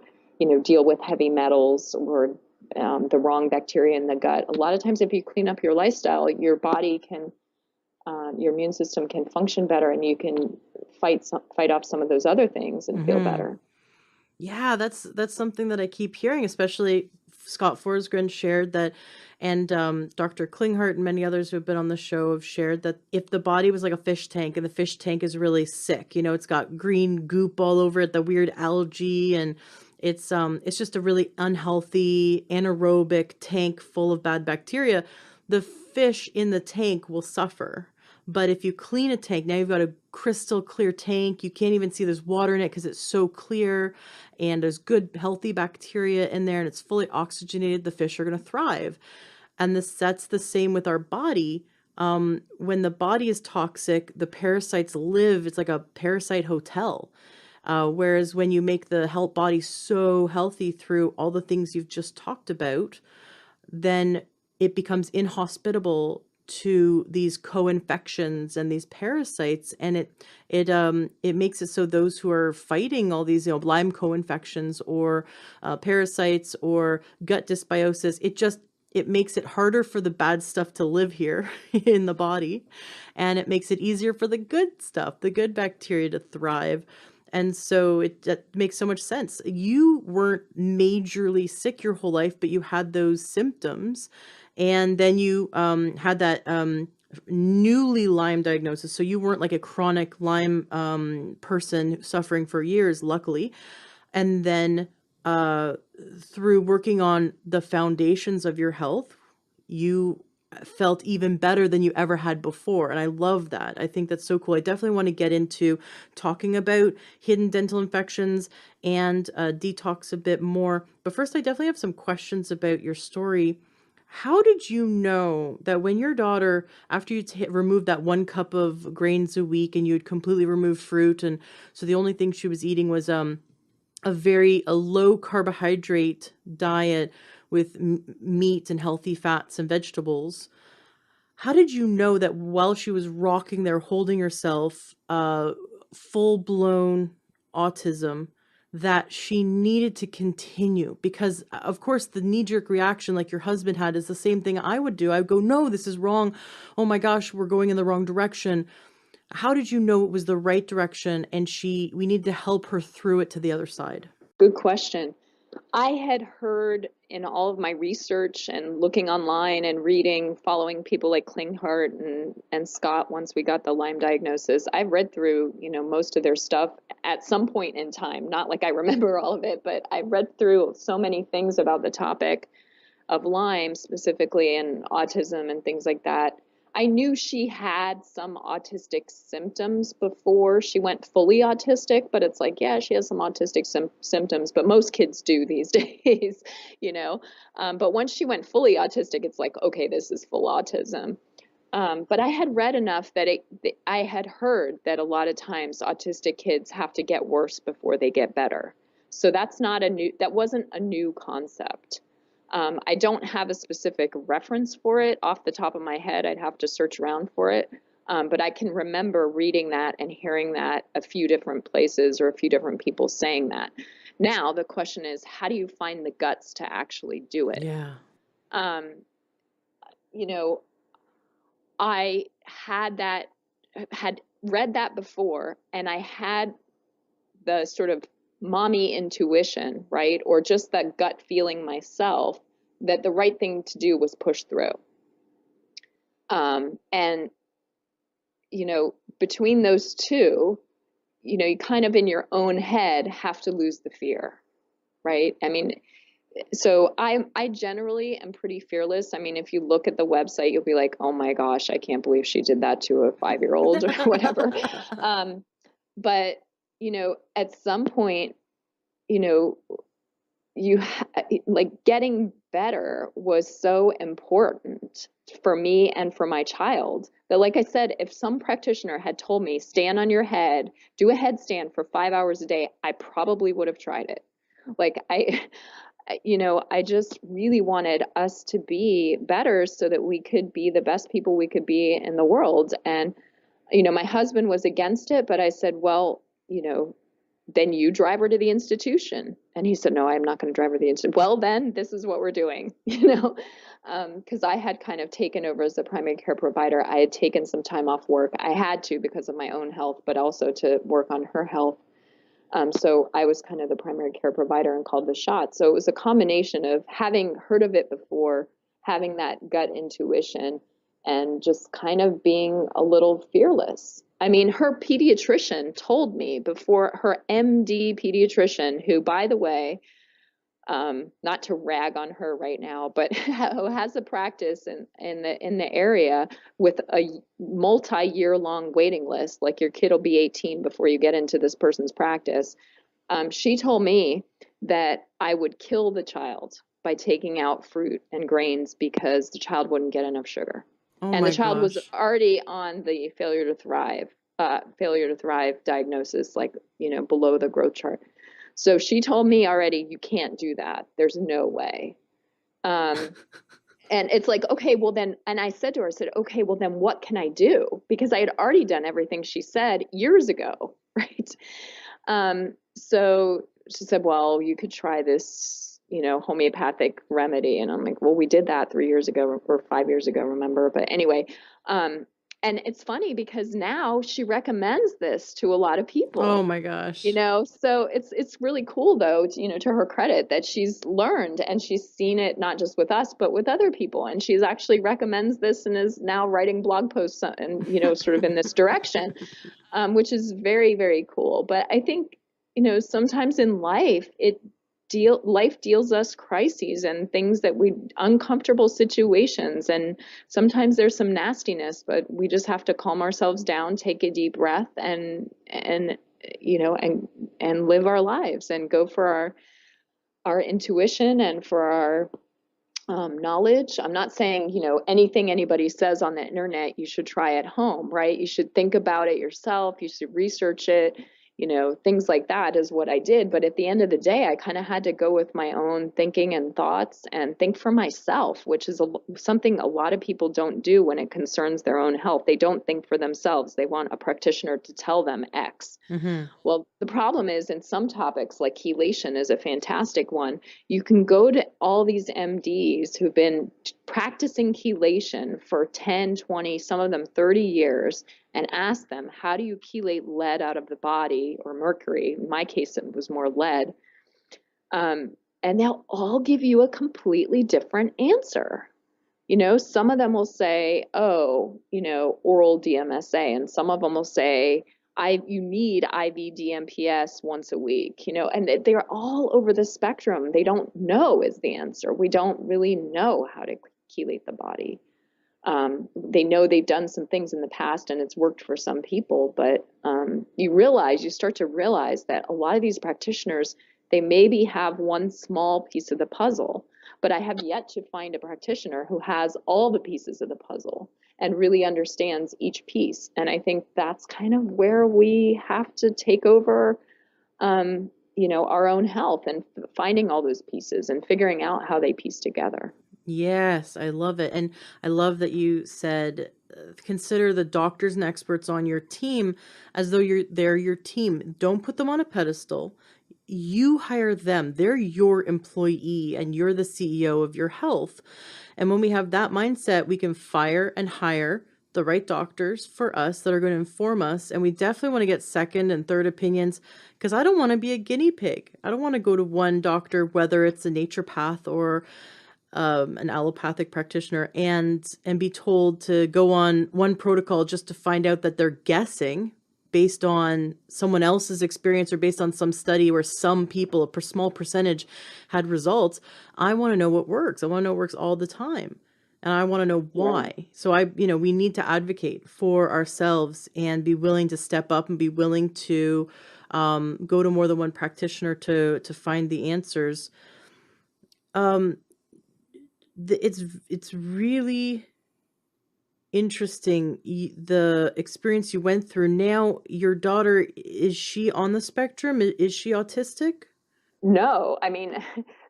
Speaker 2: deal with heavy metals or the wrong bacteria in the gut. A lot of times if you clean up your lifestyle, your body can, your immune system can function better, and you can fight off some of those other things and feel better.
Speaker 1: Yeah, that's something that I keep hearing, especially Scott Forsgren shared that, and Dr. Klinghardt and many others who have been on the show have shared that if the body was like a fish tank and the fish tank is really sick, it's got green goop all over it, the weird algae, and it's just a really unhealthy anaerobic tank full of bad bacteria, the fish in the tank will suffer. But if you clean a tank, now you've got a crystal clear tank. You can't even see there's water in it because it's so clear, and there's good healthy bacteria in there, and it's fully oxygenated. The fish are going to thrive. And that's the same with our body. When the body is toxic, the parasites live. It's like a parasite hotel. Whereas when you make the body so healthy through all the things you've just talked about, then it becomes inhospitable to these co-infections and these parasites, and it makes it so those who are fighting all these Lyme co-infections or parasites or gut dysbiosis, it makes it harder for the bad stuff to live here in the body, and it makes it easier for the good stuff, the good bacteria to thrive. And so that makes so much sense. You weren't majorly sick your whole life, but you had those symptoms, and then you had that newly Lyme diagnosis. So you weren't like a chronic Lyme person suffering for years, luckily. And then uh, through working on the foundations of your health, you felt even better than you ever had before. And I love that. I think that's so cool. I definitely want to get into talking about hidden dental infections and detox a bit more. But first, I definitely have some questions about your story. How did you know that when your daughter, after you removed that 1 cup of grains a week and you had completely removed fruit, and so the only thing she was eating was a low carbohydrate diet with meat and healthy fats and vegetables. How did you know that while she was rocking there, holding herself, full blown autism, that she needed to continue? Because, of course, the knee jerk reaction, like your husband had, is the same thing I would do. I would go, no, this is wrong. Oh my gosh, we're going in the wrong direction. How did you know it was the right direction and we need to help her through it to the other side?
Speaker 2: Good question. I had heard in all of my research and looking online and reading, following people like Klinghart and Scott once we got the Lyme diagnosis, I've read through, most of their stuff at some point in time. Not like I remember all of it, but I read through so many things about the topic of Lyme specifically and autism and things like that. I knew she had some autistic symptoms before she went fully autistic, but it's like, yeah, she has some autistic symptoms, but most kids do these days, you know. But once she went fully autistic, it's like, okay, this is full autism. But I had read enough that I had heard that a lot of times autistic kids have to get worse before they get better. So that wasn't a new concept. I don't have a specific reference for it off the top of my head. I'd have to search around for it. But I can remember reading that and hearing that a few different places or a few different people saying that. Now, the question is, how do you find the guts to actually do it?
Speaker 1: Yeah.
Speaker 2: I had read that before, and I had the sort of mommy intuition, right? Or just that gut feeling myself that the right thing to do was push through. And, between those two, you kind of in your own head have to lose the fear, right? I mean, so I generally am pretty fearless. I mean, if you look at the website, you'll be like, oh my gosh, I can't believe she did that to a 5-year-old or whatever. But, at some point, like getting better was so important for me and for my child that, like I said, if some practitioner had told me, stand on your head, do a headstand for 5 hours a day, I probably would have tried it. Like I just really wanted us to be better so that we could be the best people we could be in the world. And, my husband was against it, but I said, well, then you drive her to the institution. And he said, no, I'm not going to drive her to the institution. Well, then this is what we're doing, because I had kind of taken over as a primary care provider. I had taken some time off work. I had to because of my own health, but also to work on her health. So I was kind of the primary care provider and called the shot. So it was a combination of having heard of it before, having that gut intuition, and just kind of being a little fearless. I mean, her pediatrician told me before, her MD pediatrician, who, by the way, not to rag on her right now, but has a practice in the area with a multi-year long waiting list. Like your kid will be 18 before you get into this person's practice. She told me that I would kill the child by taking out fruit and grains because the child wouldn't get enough sugar.
Speaker 1: Oh
Speaker 2: And
Speaker 1: my
Speaker 2: the child
Speaker 1: gosh.
Speaker 2: was already on the failure to thrive diagnosis, like, below the growth chart. So she told me already, you can't do that. There's no way. And it's like, okay, well then, and I said to her, I said, okay, well then what can I do? Because I had already done everything she said years ago, right? So she said, well, you could try this homeopathic remedy. And I'm like, well, we did that 3 years ago or 5 years ago, remember? But anyway, um, and it's funny because now she recommends this to a lot of
Speaker 1: Oh
Speaker 2: people.
Speaker 1: my gosh.
Speaker 2: So it's really cool though, to her credit that she's learned and she's seen it not just with us but with other people, and she's actually recommends this and is now writing blog posts and sort of in this direction, which is very, very cool. But I think, sometimes in life life deals us crises and things that we uncomfortable situations, and sometimes there's some nastiness, but we just have to calm ourselves down, take a deep breath, and live our lives and go for our intuition and for our knowledge. I'm not saying, anything anybody says on the internet, you should try at home, right? You should think about it yourself. You should research it, things like that is what I did. But at the end of the day, I kind of had to go with my own thinking and thoughts and think for myself, which is something a lot of people don't do when it concerns their own health. They don't think for themselves. They want a practitioner to tell them X.
Speaker 1: Hmm.
Speaker 2: Well, the problem is in some topics, like chelation is a fantastic one. You can go to all these MDs who've been practicing chelation for 10, 20, some of them 30 years, and ask them, how do you chelate lead out of the body, or mercury? In my case, it was more lead. And they'll all give you a completely different answer. Some of them will say, oh, oral DMSA, and some of them will say, you need IV DMPS once a week, and they're all over the spectrum. They don't know is the answer. We don't really know how to chelate the body. They know they've done some things in the past and it's worked for some people, but you start to realize that a lot of these practitioners, they maybe have one small piece of the puzzle, but I have yet to find a practitioner who has all the pieces of the puzzle and really understands each piece. And I think that's kind of where we have to take over, our own health and finding all those pieces and figuring out how they piece together.
Speaker 1: Yes, I love it. And I love that you said consider the doctors and experts on your team as though they're your team. Don't put them on a pedestal. You hire them. They're your employee and you're the CEO of your health. And when we have that mindset, we can fire and hire the right doctors for us that are going to inform us. And we definitely want to get second and third opinions because I don't want to be a guinea pig. I don't want to go to one doctor, whether it's a naturopath or an allopathic practitioner, and be told to go on one protocol just to find out that they're guessing based on someone else's experience or based on some study where some people, a small percentage, had results. I want to know what works. I want to know what works all the time. And I want to know why.
Speaker 2: Right.
Speaker 1: So we need to advocate for ourselves and be willing to step up and be willing to go to more than one practitioner to find the answers. Um, it's really interesting, the experience you went through. Now, your daughter, is she on the spectrum? Is she autistic?
Speaker 2: No, I mean,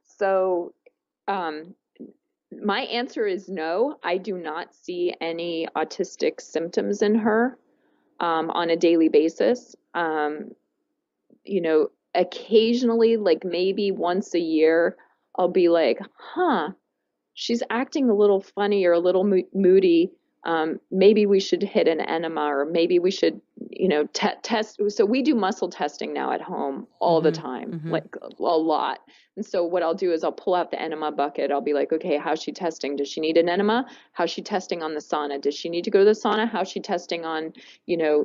Speaker 2: so um, my answer is no. I do not see any autistic symptoms in her on a daily basis. Occasionally, like maybe once a year, I'll be like, huh, she's acting a little funny or a little moody. Maybe we should hit an enema, or maybe we should, test. So we do muscle testing now at home all the
Speaker 1: Mm-hmm.
Speaker 2: time,
Speaker 1: Mm-hmm.
Speaker 2: like a lot. And so what I'll do is I'll pull out the enema bucket. I'll be like, okay, how's she testing? Does she need an enema? How's she testing on the sauna? Does she need to go to the sauna? How's she testing on,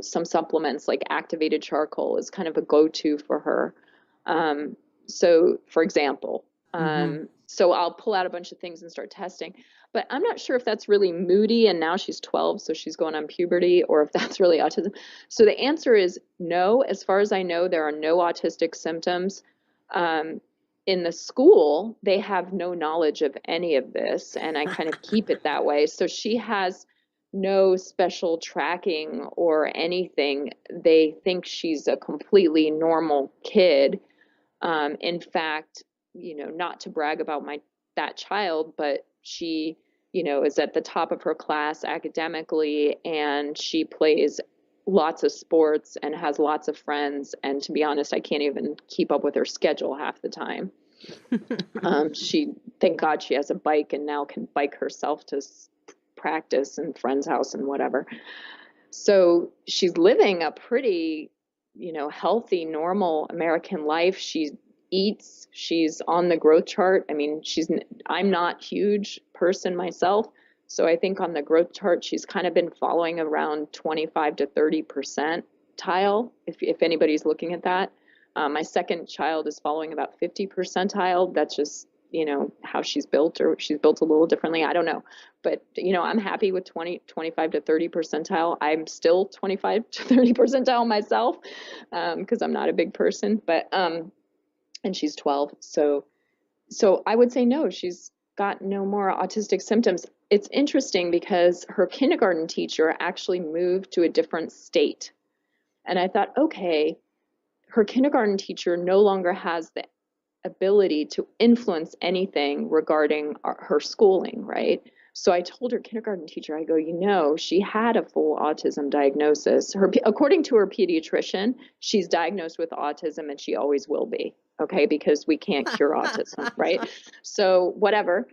Speaker 2: some supplements like activated charcoal is kind of a go-to for her. So for example,
Speaker 1: Mm-hmm.
Speaker 2: so I'll pull out a bunch of things and start testing. But I'm not sure if that's really moody and now she's 12, so she's going on puberty, or if that's really autism. So the answer is no. As far as I know, there are no autistic symptoms. Um, in the school, they have no knowledge of any of this, and I kind of keep it that way. So she has no special tracking or anything. They think she's a completely normal kid. In fact, not to brag about that child, but she, is at the top of her class academically, and she plays lots of sports and has lots of friends. And to be honest, I can't even keep up with her schedule half the time. She, thank God she has a bike and now can bike herself to practice in friend's house and whatever. So she's living a pretty, healthy, normal American life. She eats, she's on the growth chart. I mean, I'm not huge person myself. So I think on the growth chart, she's kind of been following around 25 to 30% tile, if anybody's looking at that. My second child is following about 50 percentile. That's just, how she's built, or she's built a little differently. I don't know. But, I'm happy with 25 to 30 percentile. I'm still 25 to 30 percentile myself, because I'm not a big person, but, and she's 12. So I would say no, she's got no more autistic symptoms. It's interesting because her kindergarten teacher actually moved to a different state. And I thought, okay, her kindergarten teacher no longer has the ability to influence anything regarding her schooling, right? So I told her kindergarten teacher, I go, she had a full autism diagnosis. According to her pediatrician, she's diagnosed with autism and she always will be, okay, because we can't cure autism, right? So whatever.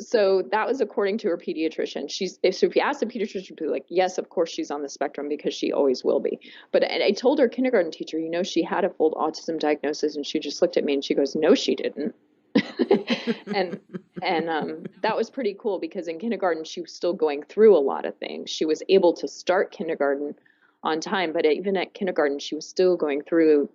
Speaker 2: So that was according to her pediatrician. So if you ask the pediatrician, she'd be like, yes, of course she's on the spectrum because she always will be. But I told her kindergarten teacher, she had a full autism diagnosis, and she just looked at me and she goes, no, she didn't. and that was pretty cool because in kindergarten she was still going through a lot of things. She was able to start kindergarten on time, but even at kindergarten she was still going through,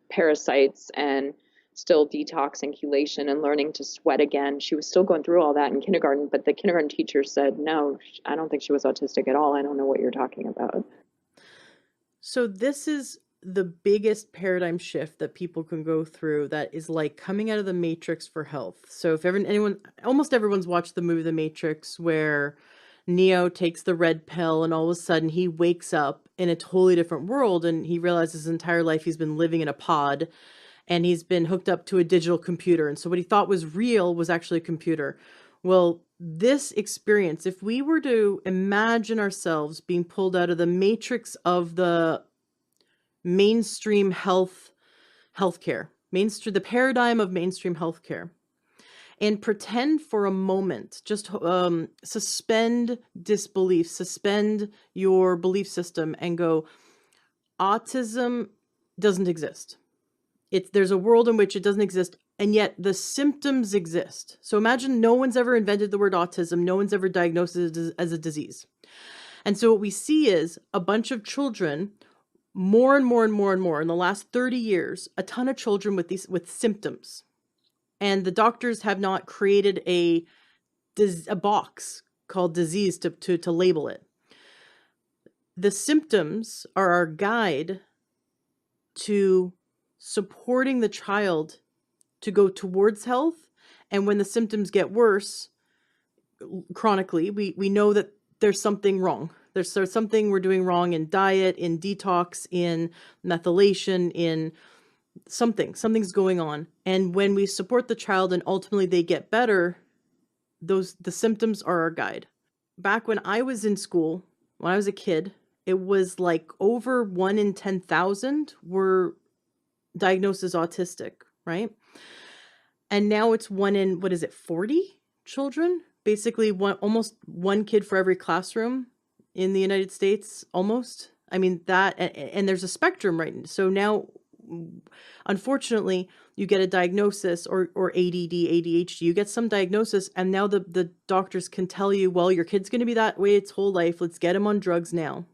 Speaker 2: parasites and still detox and chelation and learning to sweat again. She was still going through all that in kindergarten, but the kindergarten teacher said, no, I don't think she was autistic at all. I don't know what you're talking about.
Speaker 1: So this is the biggest paradigm shift that people can go through, that is like coming out of the Matrix for health. So if almost everyone's watched the movie The Matrix, where Neo takes the red pill and all of a sudden he wakes up in a totally different world and he realizes his entire life he's been living in a pod and he's been hooked up to a digital computer. And so what he thought was real was actually a computer. Well, this experience, if we were to imagine ourselves being pulled out of the matrix of the mainstream healthcare, the paradigm of mainstream healthcare, and pretend for a moment, just suspend disbelief, suspend your belief system and go, autism doesn't exist. There's a world in which it doesn't exist, and yet the symptoms exist. So imagine no one's ever invented the word autism. No one's ever diagnosed it as a disease. And so what we see is a bunch of children, more and more and more and more in the last 30 years, a ton of children with symptoms. And the doctors have not created a box called disease to label it. The symptoms are our guide to supporting the child to go towards health. And when the symptoms get worse chronically, we know that there's something wrong. There's something we're doing wrong in diet, in detox, in methylation, in something's going on. And when we support the child and ultimately they get better, the symptoms are our guide. Back when I was in school, when I was a kid, it was like over 1 in 10,000 were diagnosed as autistic, right? And now it's 1 in, 40 children? Basically almost one kid for every classroom in the United States, almost. I mean, and there's a spectrum, right? So now, unfortunately, you get a diagnosis or ADD, ADHD, you get some diagnosis, and now the doctors can tell you, well, your kid's going to be that way its whole life. Let's get him on drugs now.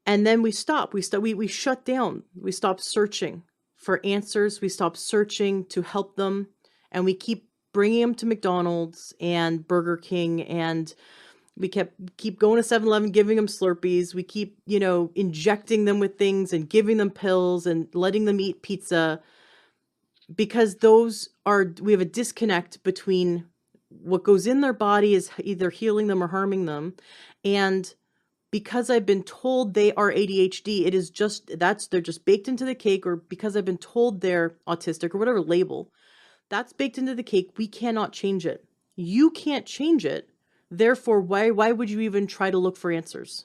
Speaker 1: And then we stop. We shut down. We stop searching for answers. We stop searching to help them. And we keep bringing them to McDonald's and Burger King. And we keep going to 7-Eleven, giving them Slurpees. We keep, injecting them with things and giving them pills and letting them eat pizza. Because we have a disconnect between what goes in their body is either healing them or harming them. And because I've been told they are ADHD, they're just baked into the cake, or because I've been told they're autistic or whatever label, that's baked into the cake. We cannot change it. You can't change it. Therefore, why would you even try to look for answers?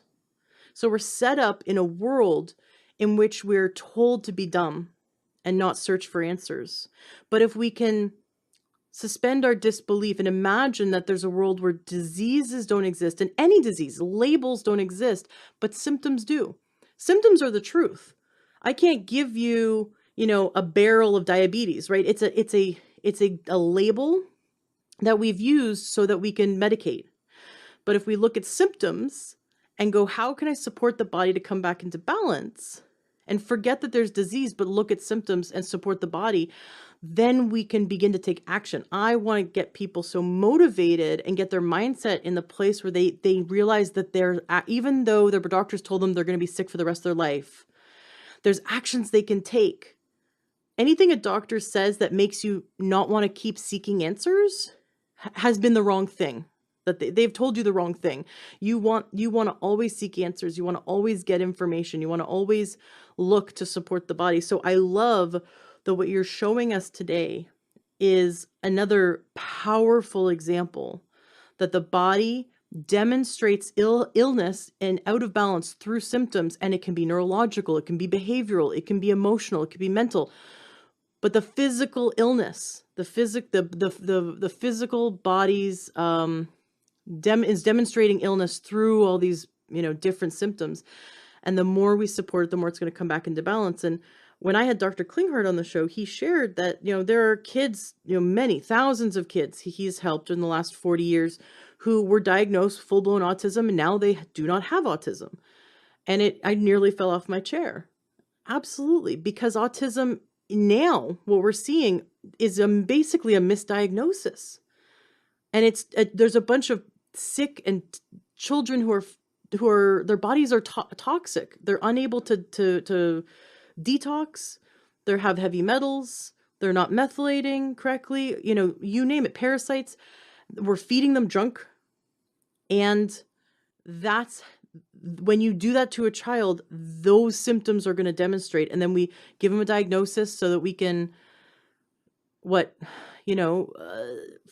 Speaker 1: So we're set up in a world in which we're told to be dumb and not search for answers. But if we can suspend our disbelief and imagine that there's a world where diseases don't exist, and any disease, labels don't exist, but symptoms do. Symptoms are the truth. I can't give you, a barrel of diabetes, right? It's a label that we've used so that we can medicate. But if we look at symptoms and go, how can I support the body to come back into balance, and forget that there's disease, but look at symptoms and support the body, then we can begin to take action. I want to get people so motivated and get their mindset in the place where they realize that even though their doctors told them they're going to be sick for the rest of their life, there's actions they can take. Anything a doctor says that makes you not want to keep seeking answers has been the wrong thing. That they've told you the wrong thing. You want to always seek answers. You want to always get information. You want to always look to support the body. So I love that what you're showing us today is another powerful example that the body demonstrates illness and out of balance through symptoms, and it can be neurological, it can be behavioral, it can be emotional, it can be mental. But the physical illness, the physical body's is demonstrating illness through all these, different symptoms. And the more we support, the more it's going to come back into balance. And when I had Dr. Klinghardt on the show, he shared that, there are kids, many thousands of kids he's helped in the last 40 years who were diagnosed full-blown autism, and now they do not have autism. And I nearly fell off my chair. Absolutely. Because autism now, what we're seeing is basically a misdiagnosis. And there's a bunch of sick and children who are their bodies are toxic. They're unable to detox. They have heavy metals. They're not methylating correctly. You name it, parasites. We're feeding them junk. And that's when you do that to a child, those symptoms are going to demonstrate. And then we give them a diagnosis so that we can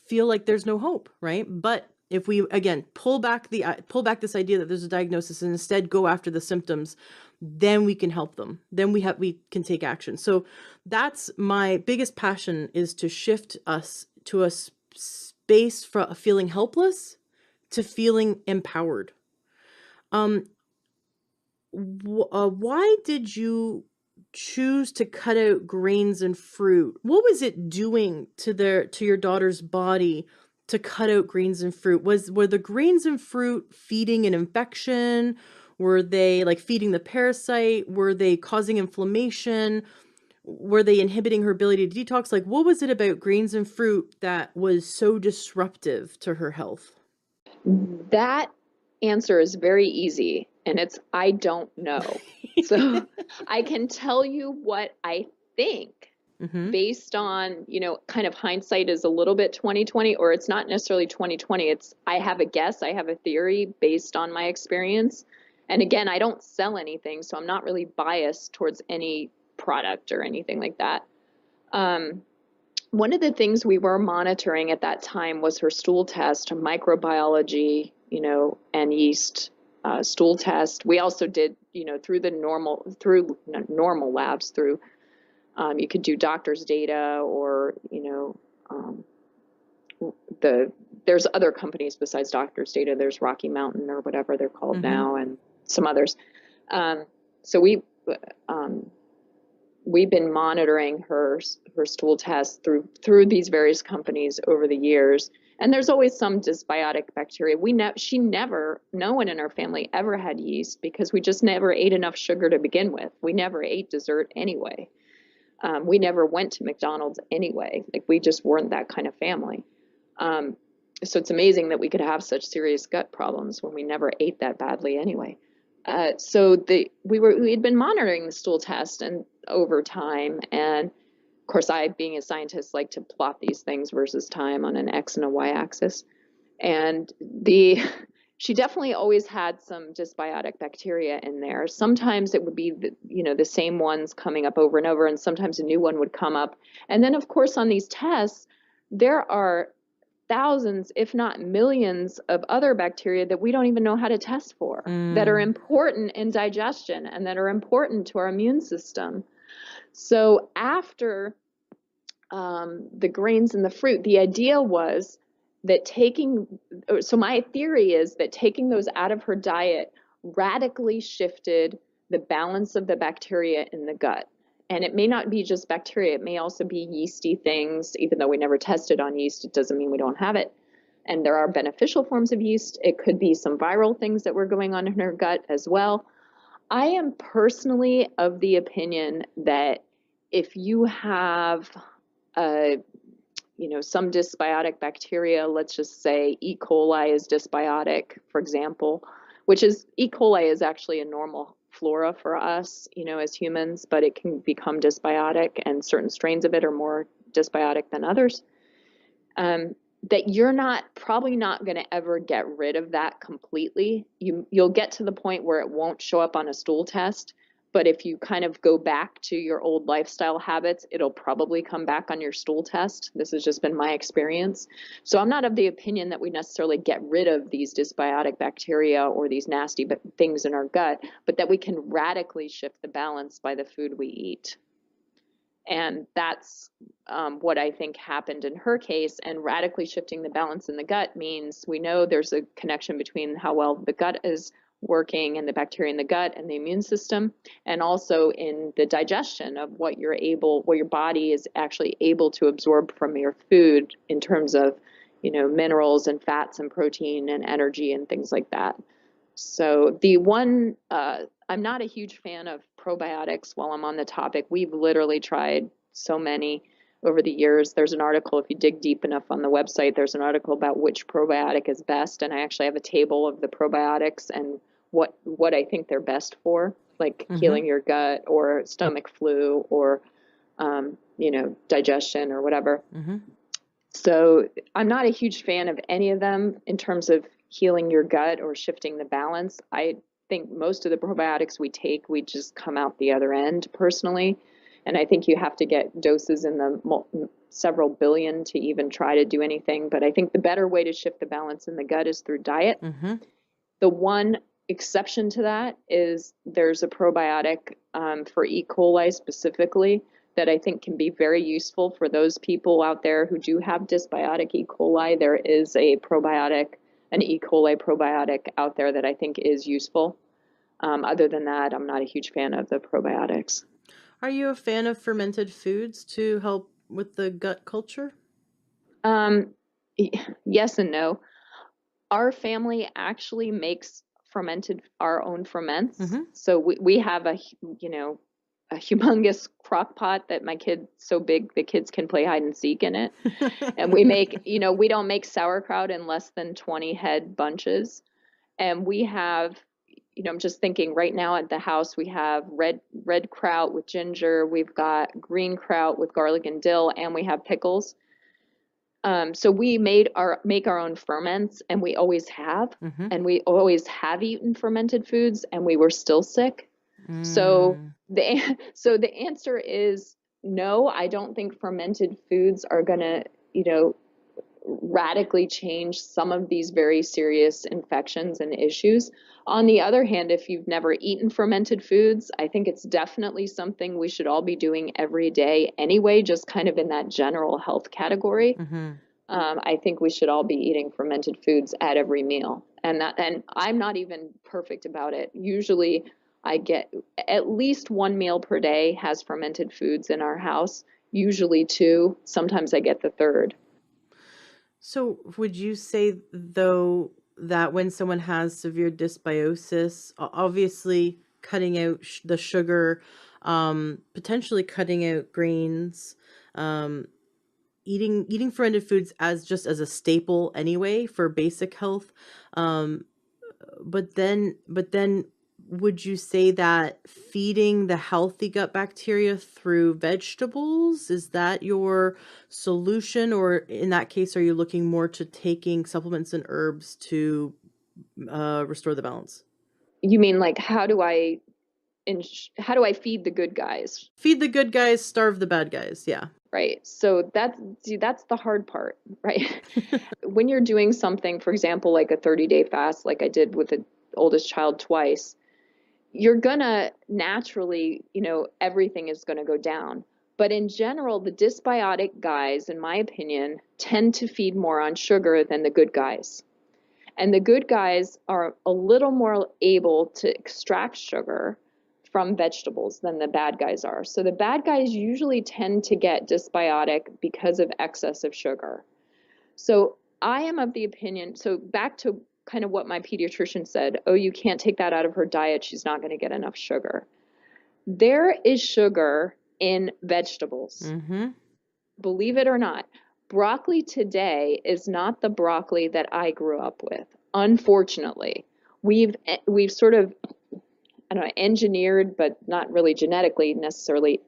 Speaker 1: feel like there's no hope, right? But if we, again, pull back this idea that there's a diagnosis and instead go after the symptoms, then we can help them. Then we can take action. So that's my biggest passion, is to shift us to a space from feeling helpless to feeling empowered. Why did you choose to cut out grains and fruit? What was it doing to your daughter's body to cut out grains and fruit? Were the grains and fruit feeding an infection? Were they feeding the parasite? Were they causing inflammation? Were they inhibiting her ability to detox? What was it about grains and fruit that was so disruptive to her health?
Speaker 2: That answer is very easy, and it's I don't know. So I can tell you what I think. Mm-hmm. Based on, kind of hindsight is a little bit 2020, or it's not necessarily 2020. It's I have a guess, I have a theory based on my experience. And again, I don't sell anything, so I'm not really biased towards any product or anything like that. One of the things we were monitoring at that time was her stool test, microbiology, and yeast stool test. We also did, through normal labs, through you could do doctor's data, or there's other companies besides doctor's data. There's Rocky Mountain or whatever they're called mm-hmm. now, and some others. So we've been monitoring her stool tests through these various companies over the years. And there's always some dysbiotic bacteria. No one in our family ever had yeast, because we just never ate enough sugar to begin with. We never ate dessert anyway. We never went to McDonald's anyway. We just weren't that kind of family. So it's amazing that we could have such serious gut problems when we never ate that badly anyway. We had been monitoring the stool test and over time, and of course, I, being a scientist, like to plot these things versus time on an X and a Y axis. And she definitely always had some dysbiotic bacteria in there. Sometimes it would be the same ones coming up over and over, and sometimes a new one would come up. And then, of course, on these tests, there are thousands, if not millions, of other bacteria that we don't even know how to test for, that are important in digestion and that are important to our immune system. So after the grains and the fruit, the idea was that so my theory is that taking those out of her diet radically shifted the balance of the bacteria in the gut. And it may not be just bacteria, it may also be yeasty things. Even though we never tested on yeast, it doesn't mean we don't have it. And there are beneficial forms of yeast. It could be some viral things that were going on in her gut as well. I am personally of the opinion that if you have some dysbiotic bacteria, let's just say E. coli is dysbiotic, for example, E. coli is actually a normal flora for us, as humans, but it can become dysbiotic, and certain strains of it are more dysbiotic than others. That you're probably not going to ever get rid of that completely. You'll get to the point where it won't show up on a stool test, but if you kind of go back to your old lifestyle habits, it'll probably come back on your stool test. This has just been my experience. So I'm not of the opinion that we necessarily get rid of these dysbiotic bacteria or these nasty things in our gut, but that we can radically shift the balance by the food we eat. And that's what I think happened in her case. And radically shifting the balance in the gut means we know there's a connection between how well the gut is working and the bacteria in the gut and the immune system, and also in the digestion of what your body is actually able to absorb from your food in terms of, minerals and fats and protein and energy and things like that. So I'm not a huge fan of probiotics. While I'm on the topic, we've literally tried so many over the years. There's an article, if you dig deep enough on the website, there's an article about which probiotic is best. And I actually have a table of the probiotics and what I think they're best for, like healing your gut or stomach flu or, digestion or whatever. So I'm not a huge fan of any of them in terms of healing your gut or shifting the balance. I think most of the probiotics we take, we just come out the other end personally. And I think you have to get doses in the several billion to even try to do anything. But I think the better way to shift the balance in the gut is through diet. The one exception to that is there's a probiotic for E. coli specifically that I think can be very useful for those people out there who do have dysbiotic E. coli. There is an E. coli probiotic out there that I think is useful. Other than that, I'm not a huge fan of the probiotics.
Speaker 1: Are you a fan of fermented foods to help with the gut culture?
Speaker 2: Yes and no. Our family actually makes our own ferments. So we have a humongous crock pot that my kid's so big the kids can play hide and seek in it. And we make, we don't make sauerkraut in less than 20 head bunches. And we have, I'm just thinking right now at the house, we have red kraut with ginger, we've got green kraut with garlic and dill, and we have pickles. So we make our own ferments, and we always have, and we always have eaten fermented foods, and we were still sick. So the answer is no. I don't think fermented foods are gonna, radically change some of these very serious infections and issues. On the other hand, if you've never eaten fermented foods, I think it's definitely something we should all be doing every day anyway, just kind of in that general health category. I think we should all be eating fermented foods at every meal. And I'm not even perfect about it. Usually I get at least one meal per day has fermented foods in our house, usually two. Sometimes I get the third.
Speaker 1: So would you say, though, that when someone has severe dysbiosis, obviously cutting out the sugar, potentially cutting out grains, eating fermented foods as a staple anyway for basic health, but then would you say that feeding the healthy gut bacteria through vegetables, is that your solution? Or in that case, are you looking more to taking supplements and herbs to restore the balance?
Speaker 2: You mean like how do I feed the good guys?
Speaker 1: Feed the good guys, starve the bad guys. Yeah.
Speaker 2: Right. So that's the hard part, right? When you're doing something, for example, like a 30-day fast, like I did with the oldest child twice, you're gonna naturally, everything is gonna go down. But in general, the dysbiotic guys, in my opinion, tend to feed more on sugar than the good guys. And the good guys are a little more able to extract sugar from vegetables than the bad guys are. So the bad guys usually tend to get dysbiotic because of excess of sugar. So I am of the opinion, so back to kind of what my pediatrician said, oh, you can't take that out of her diet, she's not going to get enough sugar. There is sugar in vegetables.
Speaker 1: Mm-hmm.
Speaker 2: Believe it or not, broccoli today is not the broccoli that I grew up with. Unfortunately, we've sort of, I don't know, engineered, but not really genetically necessarily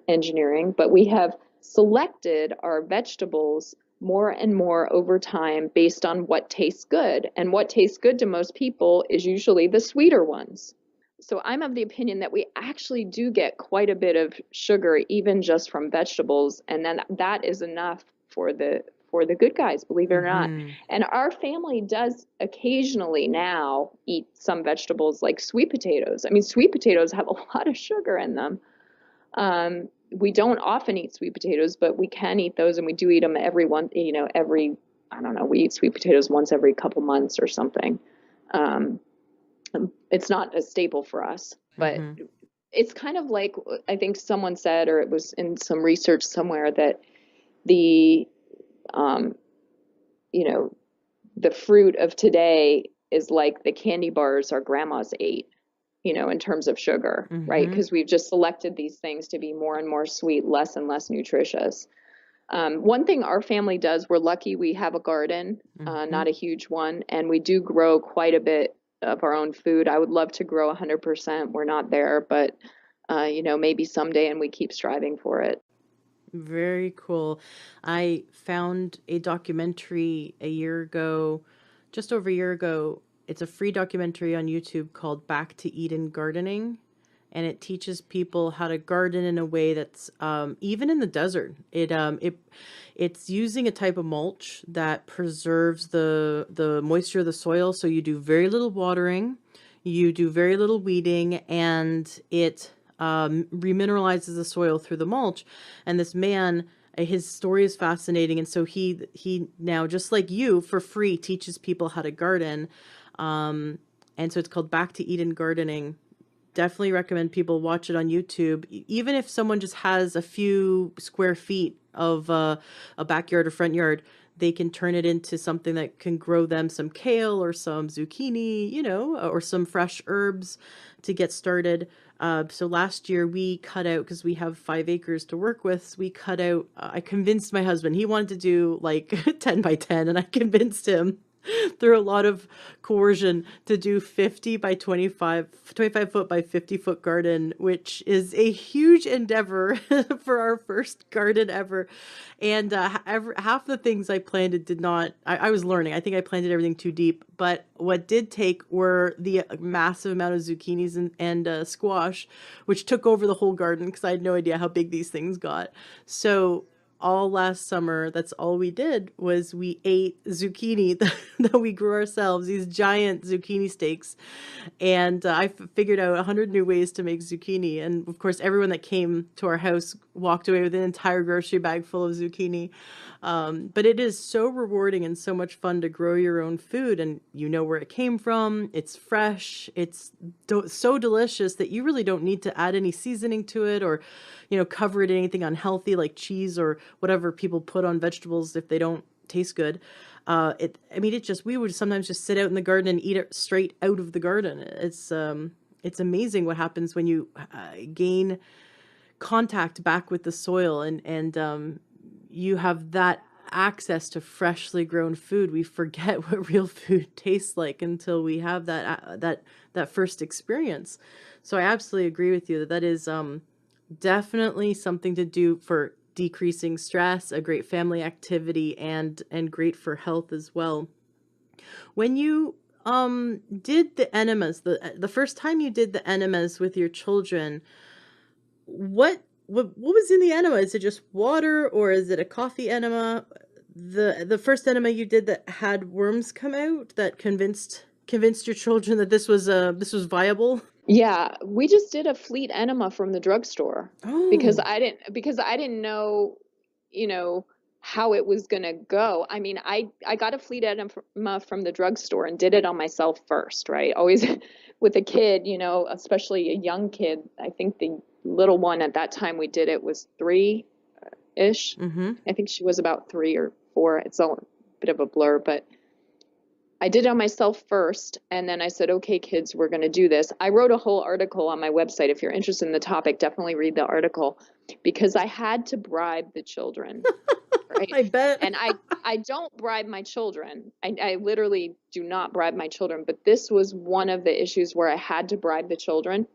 Speaker 2: engineering, but we have selected our vegetables more and more over time based on what tastes good. And what tastes good to most people is usually the sweeter ones. So I'm of the opinion that we actually do get quite a bit of sugar even just from vegetables, and then that is enough for the good guys, believe it or not. And our family does occasionally now eat some vegetables like sweet potatoes. I mean, sweet potatoes have a lot of sugar in them. We don't often eat sweet potatoes, but we can eat those, and we do eat them every, I don't know, we eat sweet potatoes once every couple months or something. It's not a staple for us, but it's kind of like, I think someone said, or it was in some research somewhere, that the the fruit of today is like the candy bars our grandmas ate, in terms of sugar, right? Because we've just selected these things to be more and more sweet, less and less nutritious. One thing our family does, we're lucky we have a garden, not a huge one, and we do grow quite a bit of our own food. I would love to grow 100%. We're not there, but maybe someday, and we keep striving for it.
Speaker 1: Very cool. I found a documentary a year ago, just over a year ago. It's a free documentary on YouTube called Back to Eden Gardening. And it teaches people how to garden in a way that's even in the desert. It's using a type of mulch that preserves the moisture of the soil. So you do very little watering, you do very little weeding, and it remineralizes the soil through the mulch. And this man, his story is fascinating, and so he now, just like you, for free teaches people how to garden. And so it's called Back to Eden Gardening. Definitely recommend people watch it on YouTube. Even if someone just has a few square feet of a backyard or front yard, they can turn it into something that can grow them some kale or some zucchini, or some fresh herbs to get started. So last year we cut out, because we have 5 acres to work with, so we cut out, I convinced my husband, he wanted to do like 10 by 10, and I convinced him through a lot of coercion to do 50 by 25 foot by 50 foot garden, which is a huge endeavor for our first garden ever. And half the things I planted did not, I was learning. I think I planted everything too deep, but what did take were the massive amount of zucchinis and squash, which took over the whole garden because I had no idea how big these things got. So all last summer, that's all we did, was we ate zucchini that we grew ourselves, these giant zucchini steaks. And I figured out 100 new ways to make zucchini. And of course, everyone that came to our house walked away with an entire grocery bag full of zucchini. But it is so rewarding and so much fun to grow your own food, and you know where it came from. It's fresh. It's so delicious that you really don't need to add any seasoning to it, or cover it in anything unhealthy like cheese or whatever people put on vegetables if they don't taste good. We would sometimes just sit out in the garden and eat it straight out of the garden. It's amazing what happens when you gain contact back with the soil, and you have that access to freshly grown food. We forget what real food tastes like until we have that first experience. So I absolutely agree with you that is definitely something to do for decreasing stress, a great family activity, and great for health as well. When you did the enemas, the first time you did the enemas with your children, what was in the enema? Is it just water, or is it a coffee enema? The first enema you did that had worms come out, that convinced your children that this was viable?
Speaker 2: Yeah, we just did a fleet enema from the drugstore because
Speaker 1: Oh.
Speaker 2: I didn't know, you know, how it was gonna go. I mean, I got a fleet enema from the drugstore and did it on myself first, right? Always with a kid, especially a young kid. I think the little one at that time we did it was 3-ish.
Speaker 1: Mm-hmm.
Speaker 2: I think she was about 3 or 4. It's all a bit of a blur, but I did it on myself first, and then I said, okay, kids, we're going to do this. I wrote a whole article on my website. If you're interested in the topic, definitely read the article because I had to bribe the children, right?
Speaker 1: I bet.
Speaker 2: And I don't bribe my children. I literally do not bribe my children, but this was one of the issues where I had to bribe the children.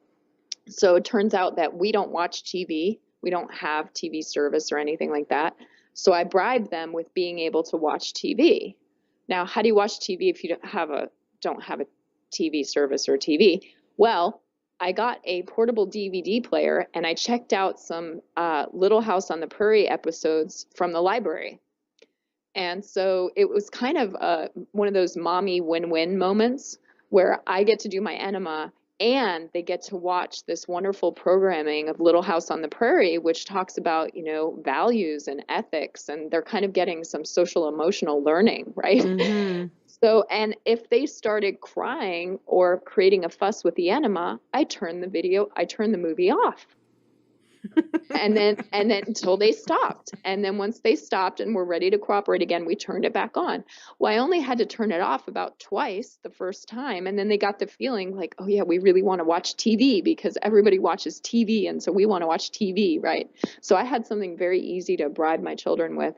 Speaker 2: So it turns out that we don't watch TV. We don't have TV service or anything like that. So I bribed them with being able to watch TV. Now, how do you watch TV if you don't have a TV service or TV? Well, I got a portable DVD player and I checked out some Little House on the Prairie episodes from the library. And so it was kind of one of those mommy win-win moments where I get to do my enema and they get to watch this wonderful programming of Little House on the Prairie, which talks about, values and ethics, and they're kind of getting some social emotional learning, right?
Speaker 1: Mm-hmm.
Speaker 2: So, and if they started crying or creating a fuss with the enema, I turn the movie off. And then until they stopped. And then once they stopped and were ready to cooperate again, we turned it back on. Well, I only had to turn it off about twice the first time. And then they got the feeling like, oh yeah, we really want to watch TV because everybody watches TV. And so we want to watch TV, right? So I had something very easy to bribe my children with.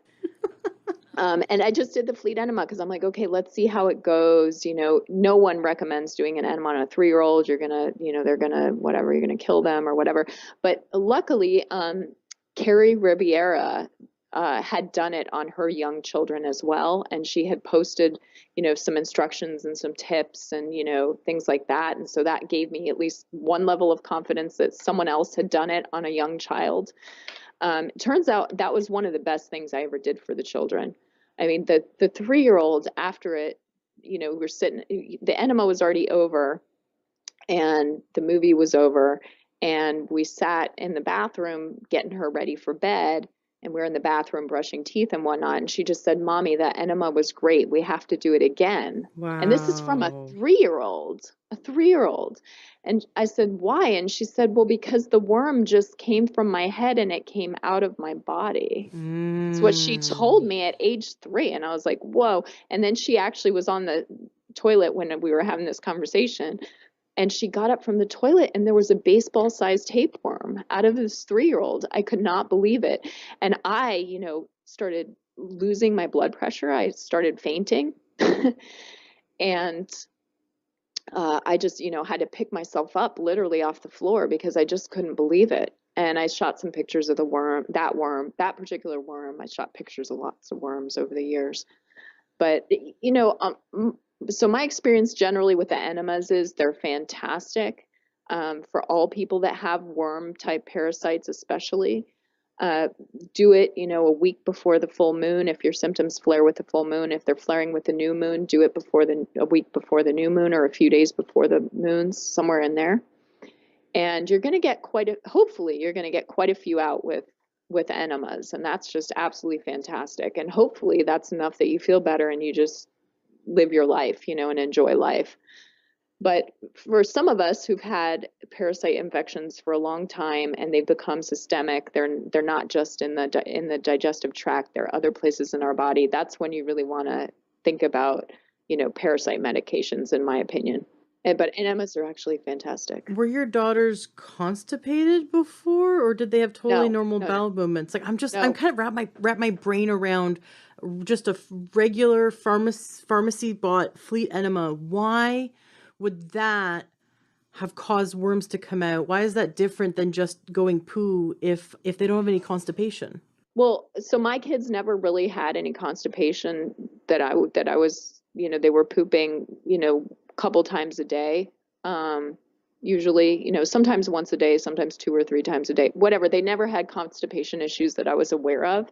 Speaker 2: And I just did the fleet enema because I'm like, okay, let's see how it goes. No one recommends doing an enema on a 3-year-old. You're gonna, they're gonna whatever, you're gonna kill them or whatever. But luckily, Carrie Riviera had done it on her young children as well, and she had posted, some instructions and some tips and things like that. And so that gave me at least one level of confidence that someone else had done it on a young child. It turns out that was one of the best things I ever did for the children. I mean, the 3-year-old after it, we're sitting, the enema was already over and the movie was over and we sat in the bathroom getting her ready for bed and we're in the bathroom brushing teeth and whatnot. And she just said, Mommy, that enema was great. We have to do it again.
Speaker 1: Wow.
Speaker 2: And this is from a 3-year-old. And I said, why? And she said, well, because the worm just came from my head and it came out of my body. It's what she told me at age 3. And I was like, whoa. And then she actually was on the toilet when we were having this conversation. And she got up from the toilet and there was a baseball-sized tapeworm out of this 3-year-old. I could not believe it. And I, started losing my blood pressure. I started fainting. And I just, had to pick myself up literally off the floor because I just couldn't believe it. And I shot some pictures of the worm, that particular worm. I shot pictures of lots of worms over the years. But, so my experience generally with the enemas is they're fantastic for all people that have worm type parasites, especially. Do it, a week before the full moon. If your symptoms flare with the full moon, if they're flaring with the new moon, do it a week before the new moon or a few days before the moons, somewhere in there. And you're going to get hopefully you're going to get quite a few out with enemas. And that's just absolutely fantastic. And hopefully that's enough that you feel better and you just live your life, and enjoy life. But for some of us who've had parasite infections for a long time and they've become systemic, they're not just in the digestive tract, they're other places in our body. That's when you really want to think about, parasite medications, in my opinion. But enemas are actually fantastic.
Speaker 1: Were your daughters constipated before, or did they have totally normal
Speaker 2: No.
Speaker 1: bowel movements? Like I'm
Speaker 2: No.
Speaker 1: kind of wrap my brain around just a regular pharmacy bought fleet enema. Why would that have caused worms to come out? Why is that different than just going poo if they don't have any constipation?
Speaker 2: Well, so my kids never really had any constipation that I was, they were pooping, couple times a day. Usually, sometimes once a day, sometimes 2 or 3 times a day, whatever. They never had constipation issues that I was aware of.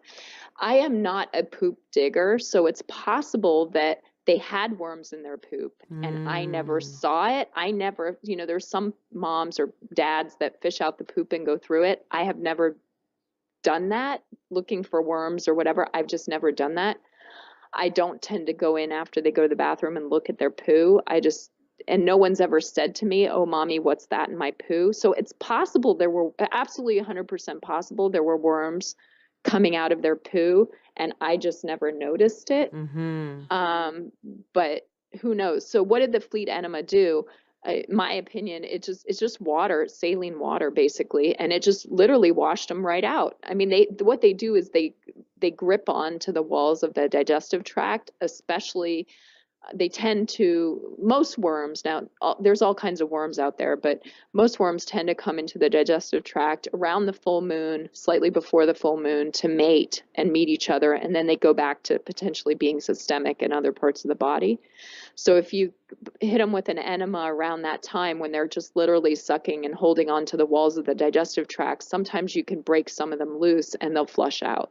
Speaker 2: I am not a poop digger, so it's possible that they had worms in their poop, and I never saw it. I never, there's some moms or dads that fish out the poop and go through it. I have never done that, looking for worms or whatever. I've just never done that. I don't tend to go in after they go to the bathroom and look at their poo. And no one's ever said to me, "Oh, mommy, what's that in my poo?" So it's possible there were, absolutely 100% possible there were worms coming out of their poo, and I just never noticed it. But who knows? So what did the fleet enema do? My opinion, it's just water, saline water, basically, and it just literally washed them right out. I mean, what they do is they grip onto the walls of the digestive tract, especially. They tend to, most worms, now there's all kinds of worms out there, but most worms tend to come into the digestive tract around the full moon, slightly before the full moon, to mate and meet each other, and then they go back to potentially being systemic in other parts of the body. So if you hit them with an enema around that time, when they're just literally sucking and holding on to the walls of the digestive tract, sometimes you can break some of them loose and they'll flush out,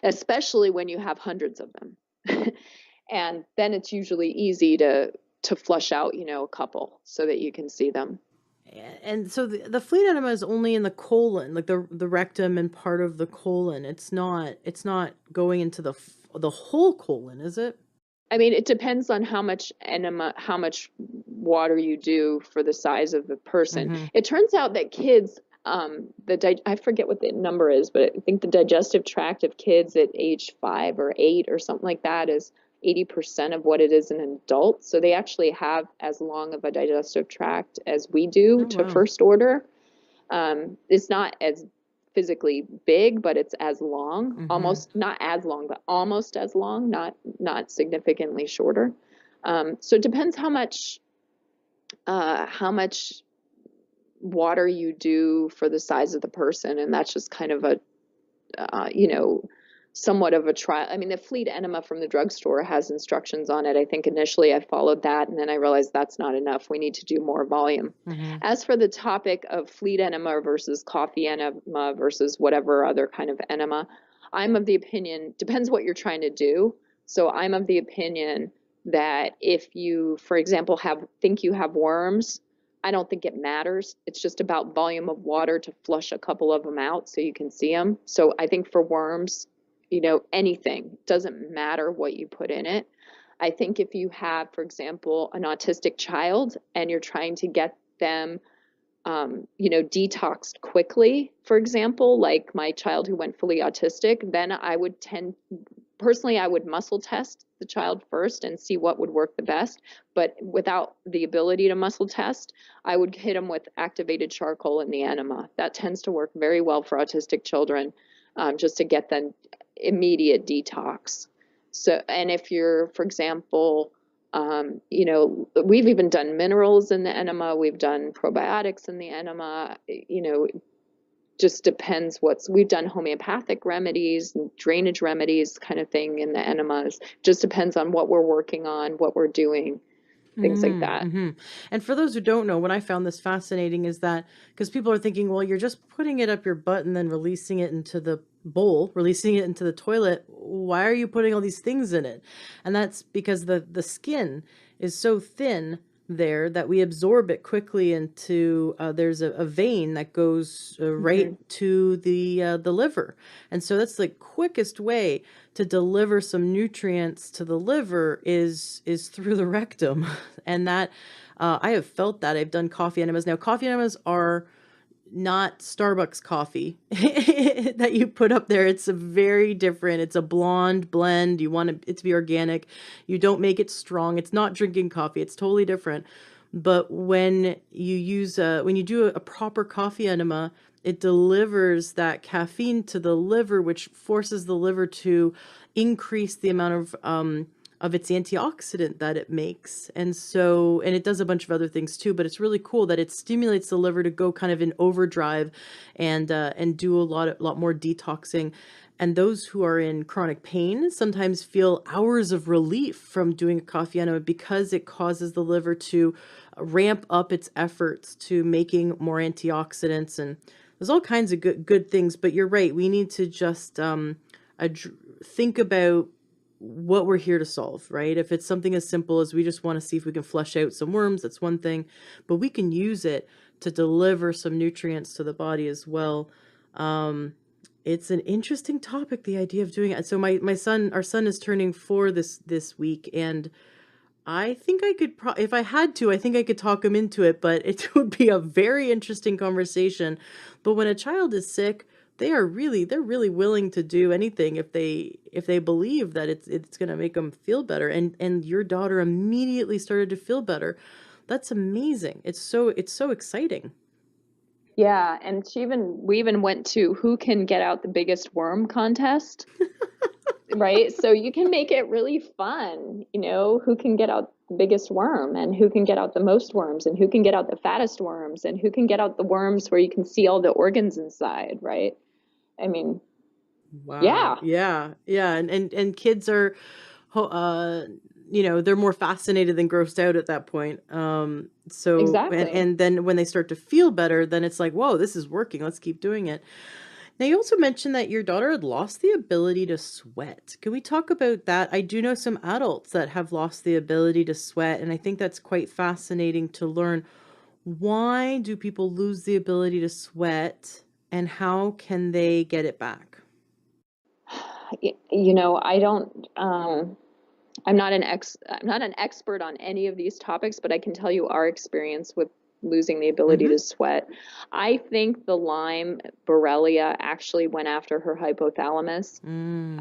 Speaker 2: especially when you have hundreds of them. And then it's usually easy to flush out, a couple, so that you can see them.
Speaker 1: And so the fleet enema is only in the colon, like the rectum and part of the colon. It's not going into the whole colon, is it?
Speaker 2: I mean, it depends on how much enema, how much water you do for the size of the person. It turns out that kids, I forget what the number is, but I think the digestive tract of kids at age 5 or 8 or something like that is 80% of what it is in an adult. So they actually have as long of a digestive tract as we do first order. It's not as physically big, but it's as long, almost not as long, but almost as long, not significantly shorter. So it depends how much water you do for the size of the person. And that's just kind of a, somewhat of a trial. I mean, the fleet enema from the drugstore has instructions on it. I think initially I followed that, and then I realized that's not enough. We need to do more volume. As for the topic of fleet enema versus coffee enema versus whatever other kind of enema, I'm of the opinion, depends what you're trying to do. So I'm of the opinion that if you, for example, think you have worms, I don't think it matters. It's just about volume of water to flush a couple of them out so you can see them. So I think for worms, anything, doesn't matter what you put in it. I think if you have, for example, an autistic child and you're trying to get them, detoxed quickly, for example, like my child who went fully autistic, then I would personally, I would muscle test the child first and see what would work the best. But without the ability to muscle test, I would hit them with activated charcoal in the enema. That tends to work very well for autistic children, just to get them immediate detox. So, and if you're, for example, we've even done minerals in the enema, we've done probiotics in the enema, just depends we've done homeopathic remedies, drainage remedies kind of thing in the enemas. Just depends on what we're working on, what we're doing, things like that.
Speaker 1: And for those who don't know, what I found this fascinating is that, because people are thinking, well, you're just putting it up your butt and then releasing it into the bowl, releasing it into the toilet. Why are you putting all these things in it? And that's because the skin is so thin there that we absorb it quickly into, there's a vein that goes right to the liver. And so that's the quickest way to deliver some nutrients to the liver is through the rectum. And that, I have felt that. I've done coffee enemas. Now, coffee enemas are not Starbucks coffee that you put up there. It's a very different. It's a blonde blend. You want it to be organic. You don't make it strong. It's not drinking coffee. It's totally different. But when you do a proper coffee enema, it delivers that caffeine to the liver, which forces the liver to increase the amount of its antioxidant that it makes. And it does a bunch of other things too, but it's really cool that it stimulates the liver to go kind of in overdrive and do a lot more detoxing. And those who are in chronic pain sometimes feel hours of relief from doing a coffee enema because it causes the liver to ramp up its efforts to making more antioxidants. And there's all kinds of good things, but you're right. We need to just think about what we're here to solve, right? If it's something as simple as we just want to see if we can flush out some worms, that's one thing, but we can use it to deliver some nutrients to the body as well. It's an interesting topic, the idea of doing it. So my son, our son is turning 4 this week, and I think I could if I had to, I think I could talk him into it, but it would be a very interesting conversation. But when a child is sick, they're really willing to do anything if they believe that it's going to make them feel better. And your daughter immediately started to feel better. That's amazing. It's so exciting.
Speaker 2: Yeah, and we even went to who can get out the biggest worm contest, right? So you can make it really fun, who can get out the biggest worm and who can get out the most worms and who can get out the fattest worms and who can get out the worms where you can see all the organs inside, right? I mean,
Speaker 1: Wow.
Speaker 2: yeah,
Speaker 1: Yeah. Yeah. And kids are, uh, they're more fascinated than grossed out at that point. So,
Speaker 2: exactly.
Speaker 1: and then when they start to feel better, then it's like, whoa, this is working. Let's keep doing it. Now, you also mentioned that your daughter had lost the ability to sweat. Can we talk about that? I do know some adults that have lost the ability to sweat, and I think that's quite fascinating to learn. Why do people lose the ability to sweat, and how can they get it back?
Speaker 2: I don't I'm not an expert on any of these topics, but I can tell you our experience with losing the ability
Speaker 1: Mm-hmm.
Speaker 2: to sweat. I think the Lyme Borrelia actually went after her hypothalamus.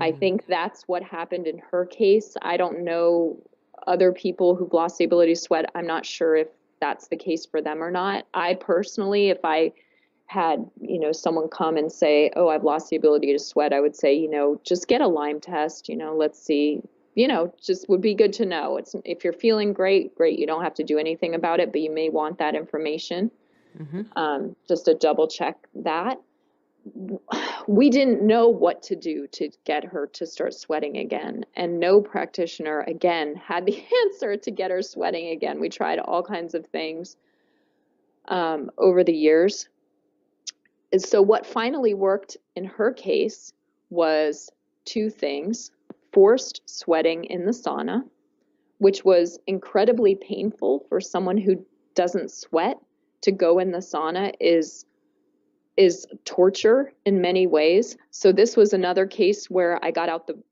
Speaker 2: I
Speaker 1: Mm.
Speaker 2: think that's what happened in her case. I don't know other people who've lost the ability to sweat. I'm not sure if that's the case for them or not. I personally, if I had, someone come and say, "Oh, I've lost the ability to sweat," I would say, just get a Lyme test, let's see. Just would be good to know. It's if you're feeling great, great. You don't have to do anything about it, but you may want that information,
Speaker 1: Mm-hmm.
Speaker 2: just to double check that. We didn't know what to do to get her to start sweating again, and no practitioner again had the answer to get her sweating again. We tried all kinds of things over the years. And so what finally worked in her case was two things: forced sweating in the sauna, which was incredibly painful for someone who doesn't sweat. To go in the sauna is torture in many ways. So this was another case where I got out the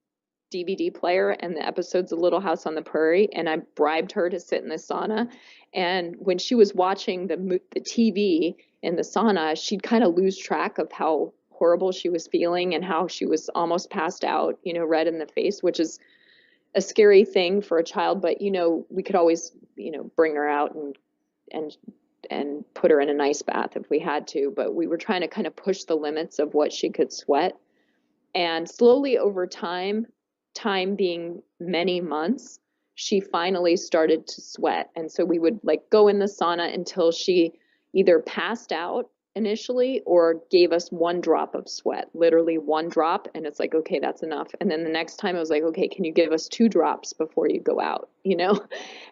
Speaker 2: DVD player and the episodes of Little House on the Prairie, and I bribed her to sit in the sauna. And when she was watching the TV in the sauna, she'd kind of lose track of how horrible she was feeling and how she was almost passed out, red in the face, which is a scary thing for a child. But we could always, bring her out and and put her in an ice bath if we had to. But we were trying to kind of push the limits of what she could sweat. And slowly over time being many months, she finally started to sweat. And so we would like go in the sauna until she either passed out initially or gave us one drop of sweat, literally one drop. And it's like, okay, that's enough. And then the next time I was like, okay, can you give us 2 drops before you go out,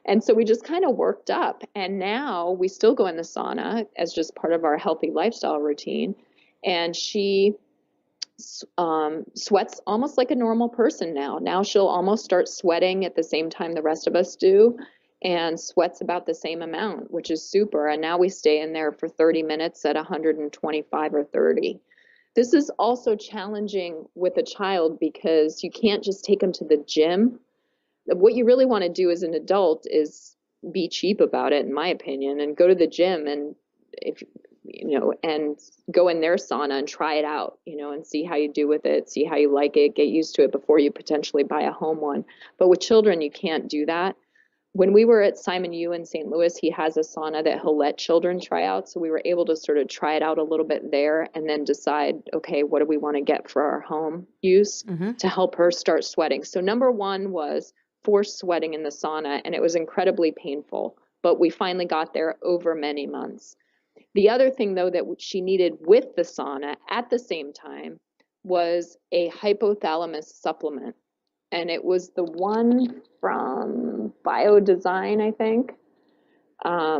Speaker 2: And so we just kind of worked up. And now we still go in the sauna as just part of our healthy lifestyle routine. And she sweats almost like a normal person now. Now she'll almost start sweating at the same time the rest of us do and sweats about the same amount, which is super. And now we stay in there for 30 minutes at 125 or 30. This is also challenging with a child because you can't just take them to the gym. What you really want to do as an adult is be cheap about it, in my opinion, and go to the gym and if and go in their sauna and try it out, and see how you do with it, see how you like it, get used to it before you potentially buy a home one. But with children, you can't do that. When we were at Simon U in St. Louis, he has a sauna that he'll let children try out. So we were able to sort of try it out a little bit there and then decide, okay, what do we want to get for our home use
Speaker 1: Mm-hmm.
Speaker 2: to help her start sweating? So number one was forced sweating in the sauna, and it was incredibly painful, but we finally got there over many months. The other thing, though, that she needed with the sauna at the same time was a hypothalamus supplement. And it was the one from Biodesign, I think. I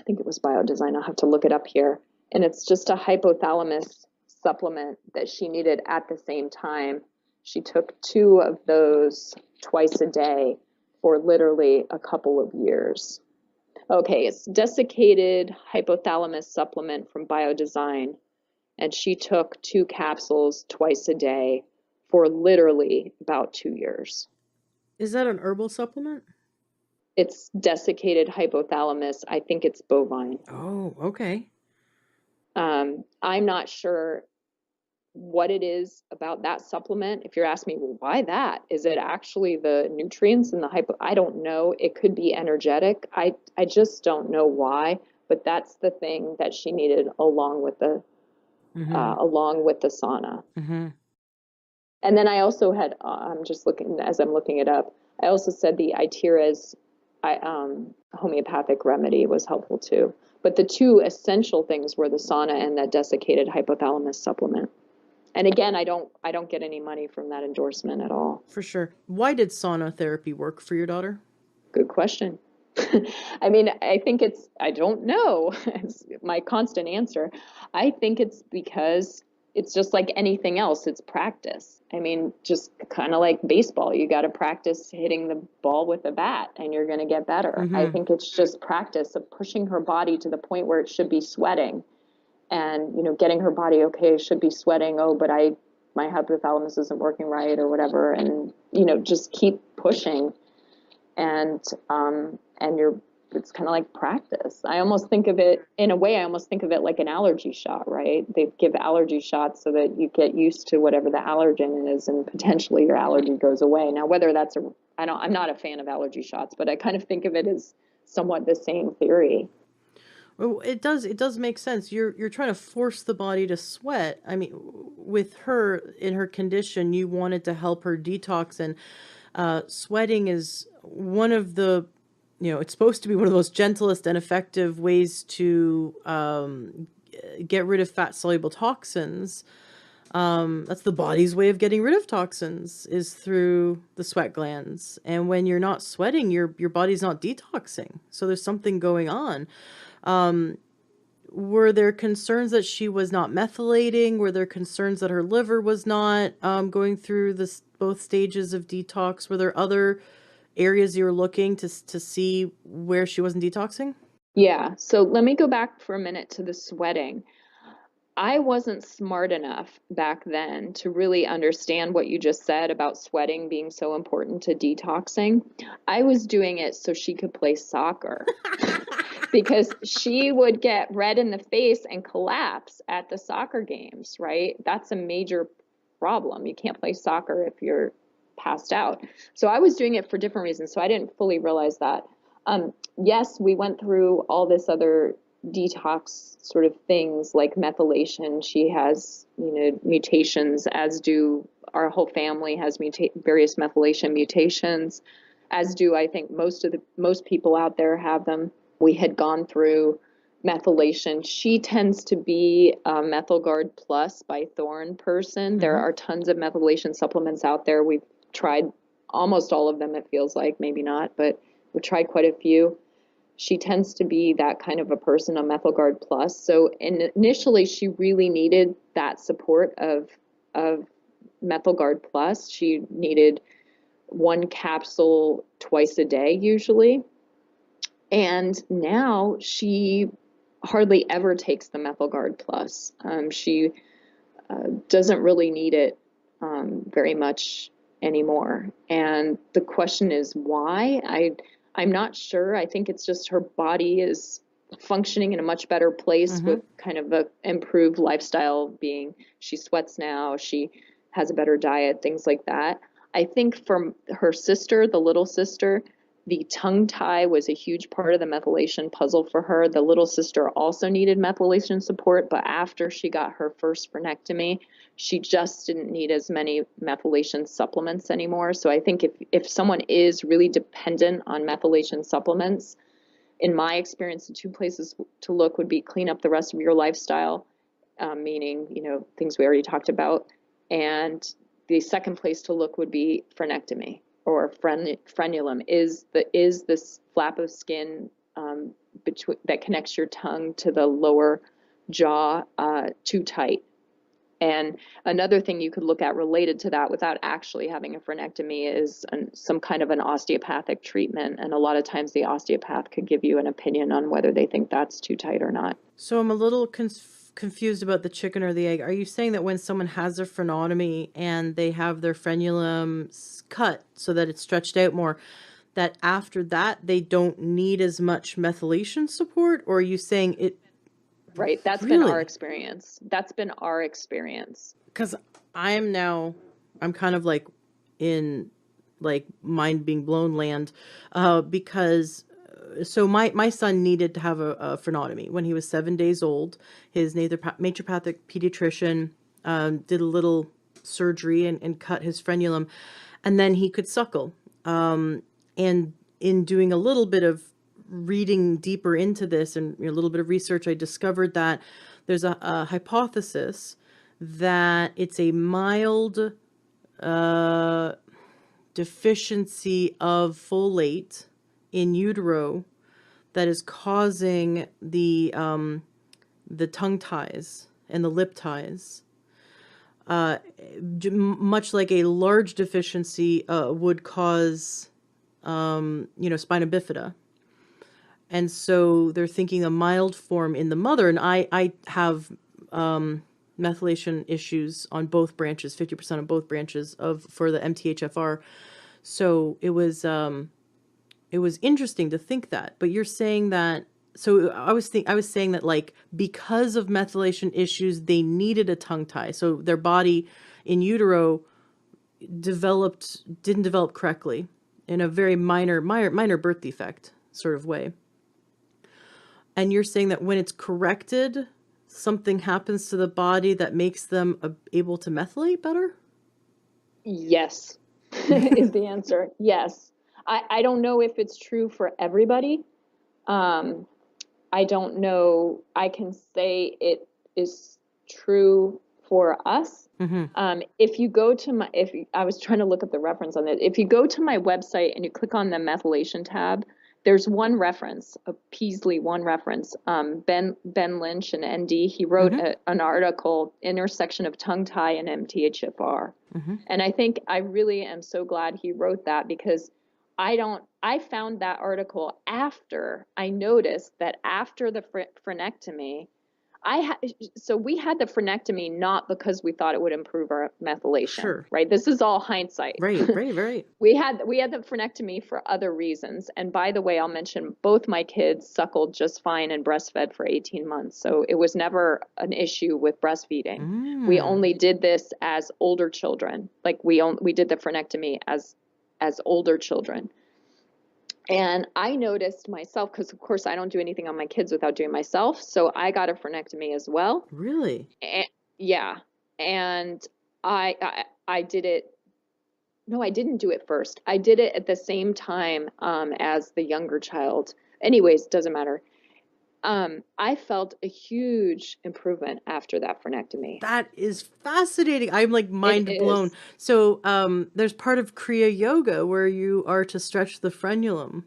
Speaker 2: think it was Biodesign. I'll have to look it up here. And it's just a hypothalamus supplement that she needed at the same time. She took 2 of those twice a day for literally a couple of years. Okay, it's desiccated hypothalamus supplement from Biodesign, and she took 2 capsules twice a day for literally about 2 years.
Speaker 1: Is that an herbal supplement?
Speaker 2: It's desiccated hypothalamus. I think it's bovine.
Speaker 1: Oh, okay.
Speaker 2: I'm not sure what it is about that supplement. If you're asking me, well, why that? Is it actually the nutrients and the hypo? I don't know. It could be energetic. I just don't know why. But that's the thing that she needed along with the sauna.
Speaker 1: Mm-hmm.
Speaker 2: And then I also had, I'm just looking, as I'm looking it up, I also said the Itira's homeopathic remedy was helpful too. But the 2 essential things were the sauna and that desiccated hypothalamus supplement. And again, I don't get any money from that endorsement at all.
Speaker 1: For sure. Why did sauna therapy work for your daughter?
Speaker 2: Good question. I mean, I think I don't know. It's my constant answer. I think it's because it's just like anything else, it's practice. I mean, just kind of like baseball, you got to practice hitting the ball with a bat and you're going to get better.
Speaker 1: Mm-hmm.
Speaker 2: I think it's just practice of pushing her body to the point where it should be sweating and, getting her body, okay, should be sweating. Oh, but my hypothalamus isn't working right or whatever. And, just keep pushing and it's kind of like practice. I almost think of it like an allergy shot, right? They give allergy shots so that you get used to whatever the allergen is and potentially your allergy goes away. Now, whether that's I'm not a fan of allergy shots, but I kind of think of it as somewhat the same theory.
Speaker 1: Well, it does make sense. You're trying to force the body to sweat. I mean, with her in her condition, you wanted to help her detox, and sweating is one of the, it's supposed to be one of the most gentlest and effective ways to get rid of fat soluble toxins. That's the body's way of getting rid of toxins, is through the sweat glands. And when you're not sweating, your body's not detoxing. So there's something going on. Were there concerns that she was not methylating? Were there concerns that her liver was not going through both stages of detox? Were there other areas you were looking to see where she wasn't detoxing?
Speaker 2: Yeah. So let me go back for a minute to the sweating. I wasn't smart enough back then to really understand what you just said about sweating being so important to detoxing. I was doing it so she could play soccer because she would get red in the face and collapse at the soccer games, right? That's a major problem. You can't play soccer if you're passed out. So I was doing it for different reasons. So I didn't fully realize that. Yes, we went through all this other detox sort of things like methylation. She has, mutations, as do our whole family has various methylation mutations, as do I think most people out there have them. We had gone through methylation. She tends to be a MethylGuard Plus by Thorne person. There are tons of methylation supplements out there. We've tried almost all of them, it feels like, maybe not, but we've tried quite a few. She tends to be that kind of a person, a MethylGuard Plus. So initially, she really needed that support of MethylGuard Plus. She needed 1 capsule twice a day, usually. And now she hardly ever takes the MethylGuard Plus. She doesn't really need it very much anymore. And the question is why? I'm not sure. I think it's just her body is functioning in a much better place with kind of a improved lifestyle being. She sweats now. She has a better diet, things like that. I think from her sister, the little sister, the tongue tie was a huge part of the methylation puzzle for her. The little sister also needed methylation support, but after she got her first splenectomy, she just didn't need as many methylation supplements anymore. So I think if someone is really dependent on methylation supplements, in my experience, the 2 places to look would be clean up the rest of your lifestyle, meaning, things we already talked about. And the second place to look would be frenectomy, or frenulum is this flap of skin that connects your tongue to the lower jaw too tight. And another thing you could look at related to that without actually having a frenectomy is some kind of an osteopathic treatment. And a lot of times the osteopath could give you an opinion on whether they think that's too tight or not.
Speaker 1: So I'm a little confused about the chicken or the egg. Are you saying that when someone has a frenotomy and they have their frenulum cut so that it's stretched out more, that after that they don't need as much methylation support? Or are you saying it?
Speaker 2: Right. That's been
Speaker 1: Really?
Speaker 2: our experience. That's been our experience.
Speaker 1: Because I'm kind of like in like mind being blown land, because so my son needed to have a frenotomy when he was 7 days old. His naturopathic pediatrician did a little surgery and cut his frenulum, and then he could suckle. And in doing a little bit of reading deeper into this and a little bit of research, I discovered that there's a hypothesis that it's a mild deficiency of folate in utero that is causing the tongue ties and the lip ties, much like a large deficiency would cause spina bifida. And so they're thinking a mild form in the mother. And I have methylation issues on both branches, 50% on both branches for the MTHFR. So it was interesting to think that. But you're saying that, so I was saying that, like, because of methylation issues, they needed a tongue tie. So their body in utero didn't develop correctly in a very minor birth defect sort of way. And you're saying that when it's corrected, something happens to the body that makes them able to methylate better?
Speaker 2: Yes, is the answer. Yes. I don't know if it's true for everybody. I don't know. I can say it is true for us.
Speaker 1: Mm-hmm.
Speaker 2: If you go to I was trying to look up the reference on it. If you go to my website and you click on the methylation tab, there's one reference, a Peasley one reference. Ben Lynch, an ND, he wrote an article, Intersection of Tongue Tie and MTHFR. And I really am so glad he wrote that, because I found that article after I noticed that after the frenectomy, so we had the frenectomy not because we thought it would improve our methylation.
Speaker 1: Sure.
Speaker 2: Right? This is all hindsight.
Speaker 1: Right.
Speaker 2: We had the frenectomy for other reasons. And by the way, I'll mention both my kids suckled just fine and breastfed for 18 months. So it was never an issue with breastfeeding. We only did this as older children. Like we did the frenectomy as older children. And I noticed myself, because of course I don't do anything on my kids without doing myself. So I got a frenectomy as well.
Speaker 1: Really?
Speaker 2: Yeah. And I did it. No, I didn't do it first. I did it at the same time as the younger child. Anyways, doesn't matter. I felt a huge improvement after that frenectomy.
Speaker 1: That is fascinating. I'm like mind blown. So there's part of Kriya Yoga where you are to stretch the frenulum.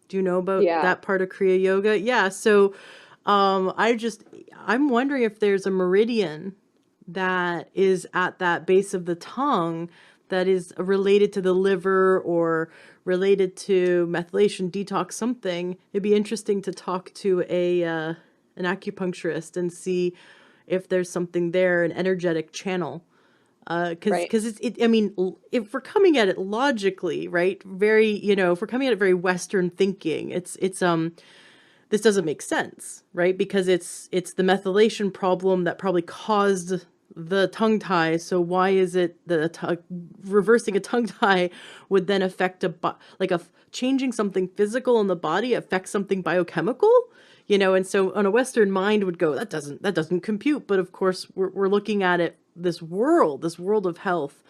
Speaker 1: Do you know about that part of Kriya Yoga? Yeah. So I'm wondering if there's a meridian that is at that base of the tongue that is related to the liver or related to methylation, detox, something. It'd be interesting to talk to an acupuncturist and see if there's something there, an energetic channel. Because I mean, if we're coming at it logically, right? Very, if we're coming at it very Western thinking, it's this doesn't make sense, right? Because it's the methylation problem that probably caused the tongue tie. So why is it that reversing a tongue tie would then affect changing something physical in the body affects something biochemical? And so on a Western mind would go, that doesn't compute. But of course we're looking at it, this world of health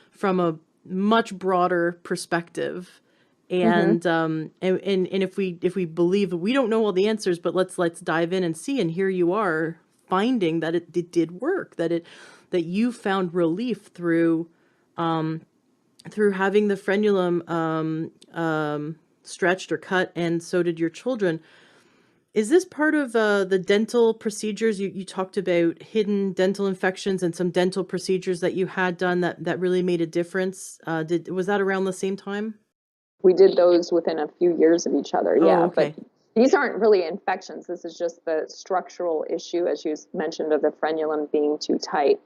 Speaker 1: from a much broader perspective. And and if we believe that we don't know all the answers, but let's dive in and see. And here you are finding that it did work, that you found relief through having the frenulum stretched or cut, and so did your children. Is this part of the dental procedures? You talked about hidden dental infections and some dental procedures that you had done that really made a difference. Was that around the same time?
Speaker 2: We did those within a few years of each other,
Speaker 1: Oh,
Speaker 2: yeah. But
Speaker 1: okay.
Speaker 2: these aren't really infections. This is just the structural issue, as you mentioned, of the frenulum being too tight.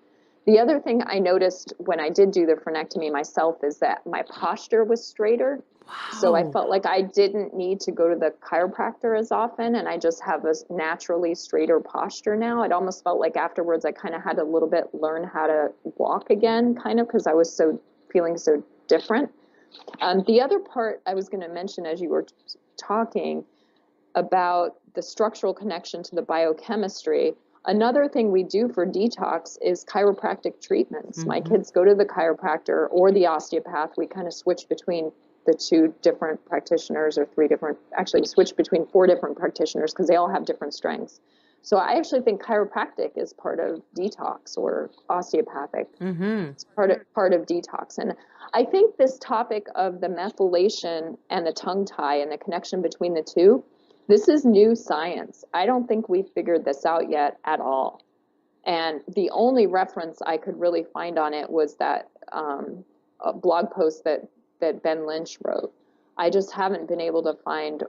Speaker 2: The other thing I noticed when I did do the frenectomy myself is that my posture was straighter. So I
Speaker 1: Wow.
Speaker 2: felt like I didn't need to go to the chiropractor as often, and I just have a naturally straighter posture now. It almost felt like afterwards I kind of had a little bit learn how to walk again, kind of, because I was so feeling so different. The other part I was going to mention as you were talking about the structural connection to the biochemistry, another thing we do for detox is chiropractic treatments. My
Speaker 1: Hmm.
Speaker 2: kids go to the chiropractor or the osteopath. We kind of switch between the two different practitioners, or three different, actually we switch between four different practitioners because they all have different strengths. So I actually think chiropractic is part of detox, or osteopathic.
Speaker 1: Hmm.
Speaker 2: It's part of detox. And I think this topic of the methylation and the tongue tie and the connection between the two, this is new science. I don't think we've figured this out yet at all. And the only reference I could really find on it was that a blog post that Ben Lynch wrote. I just haven't been able to find,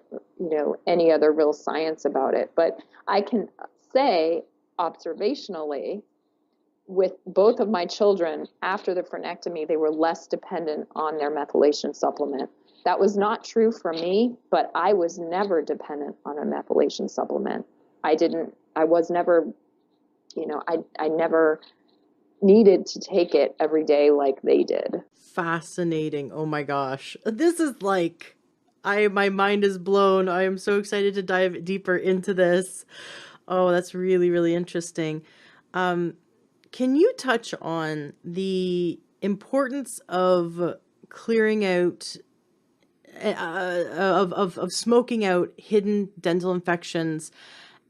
Speaker 2: any other real science about it. But I can say observationally, with both of my children, after the frenectomy, they were less dependent on their methylation supplement. That was not true for me, but I was never dependent on a methylation supplement. I was never, I never needed to take it every day like they did.
Speaker 1: Fascinating. Oh my gosh. This is like my mind is blown. I am so excited to dive deeper into this. Oh, that's really, really interesting. Um, can you touch on the importance of clearing out of smoking out hidden dental infections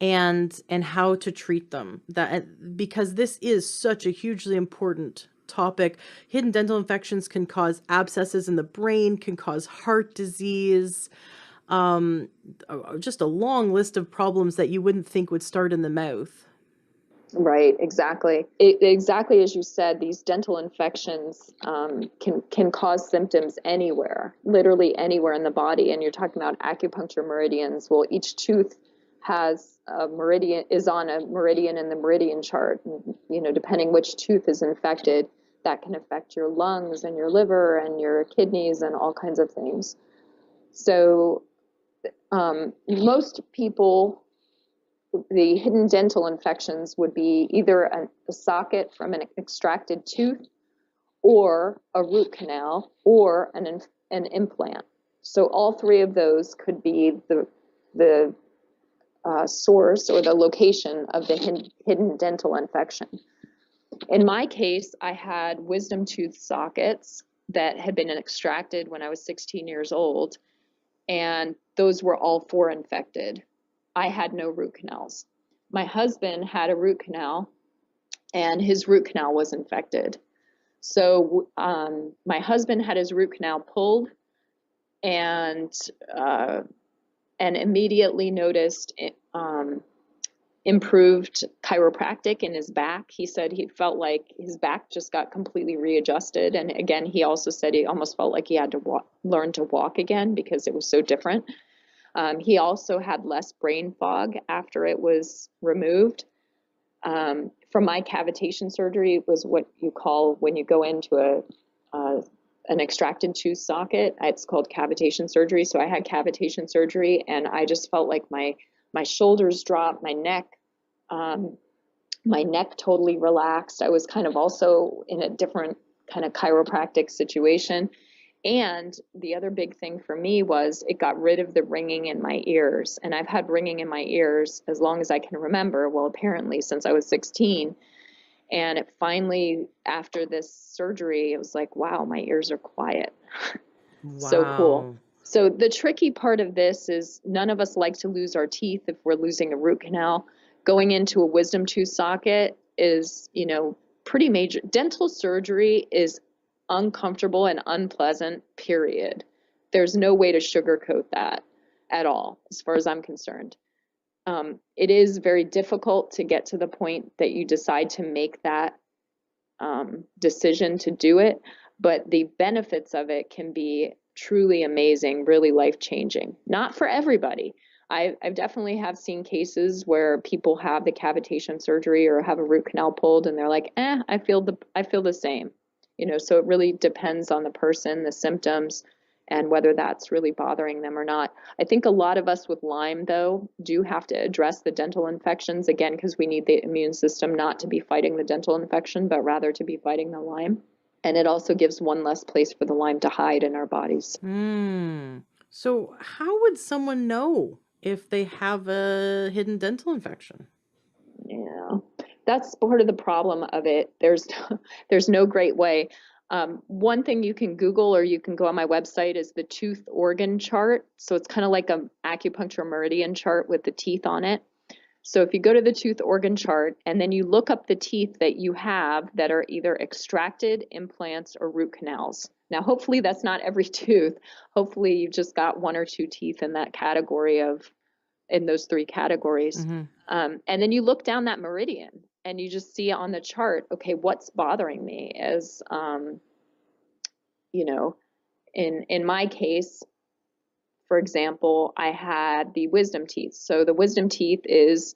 Speaker 1: and how to treat them, that because this is such a hugely important topic. Hidden dental infections can cause abscesses in the brain, can cause heart disease, um just a long list of problems that you wouldn't think would start in the mouth.
Speaker 2: Right, exactly. Exactly as you said, these dental infections can cause symptoms anywhere, literally anywhere in the body. And you're talking about acupuncture meridians. Well, each tooth has a meridian, is on a meridian in the meridian chart. Depending which tooth is infected, that can affect your lungs and your liver and your kidneys and all kinds of things. So most people, the hidden dental infections would be either a socket from an extracted tooth, or a root canal, or an implant. So all three of those could be the source or the location of the hidden dental infection. In my case, I had wisdom tooth sockets that had been extracted when I was 16 years old, and those were all four infected. I had no root canals. My husband had a root canal, and his root canal was infected. So my husband had his root canal pulled, and uh, and immediately noticed improved chiropractic in his back. He said he felt like his back just got completely readjusted, and again, he also said he almost felt like he had to learn to walk again because it was so different. He also had less brain fog after it was removed. From my cavitation surgery, it was what you call when you go into an extracted tooth socket. It's called cavitation surgery. So I had cavitation surgery, and I just felt like my shoulders dropped, um, my neck totally relaxed. I was kind of also in a different kind of chiropractic situation. And the other big thing for me was it got rid of the ringing in my ears. And I've had ringing in my ears as long as I can remember. Well, apparently since I was 16. And it finally, after this surgery, it was like, wow, my ears are quiet. So cool.
Speaker 1: Wow.
Speaker 2: So the tricky part of this is none of us like to lose our teeth if we're losing a root canal. Going into a wisdom tooth socket is, pretty major. Dental surgery is uncomfortable and unpleasant, period. There's no way to sugarcoat that at all, as far as I'm concerned. It is very difficult to get to the point that you decide to make that decision to do it, but the benefits of it can be truly amazing, really life-changing. Not for everybody. I've definitely have seen cases where people have the cavitation surgery or have a root canal pulled and they're like, I feel the same. So it really depends on the person, the symptoms, and whether that's really bothering them or not. I think a lot of us with Lyme, though, do have to address the dental infections, again, because we need the immune system not to be fighting the dental infection, but rather to be fighting the Lyme. And it also gives one less place for the Lyme to hide in our bodies.
Speaker 1: So how would someone know if they have a hidden dental infection?
Speaker 2: Yeah, that's part of the problem of it. There's no great way. One thing you can Google or you can go on my website is the tooth organ chart. So it's kind of like an acupuncture meridian chart with the teeth on it. So if you go to the tooth organ chart and then you look up the teeth that you have that are either extracted, implants, or root canals. Now, hopefully that's not every tooth. Hopefully you've just got one or two teeth in that category in those three categories. And then you look down that meridian and you just see on the chart, okay, what's bothering me is, in my case, for example, I had the wisdom teeth. So the wisdom teeth is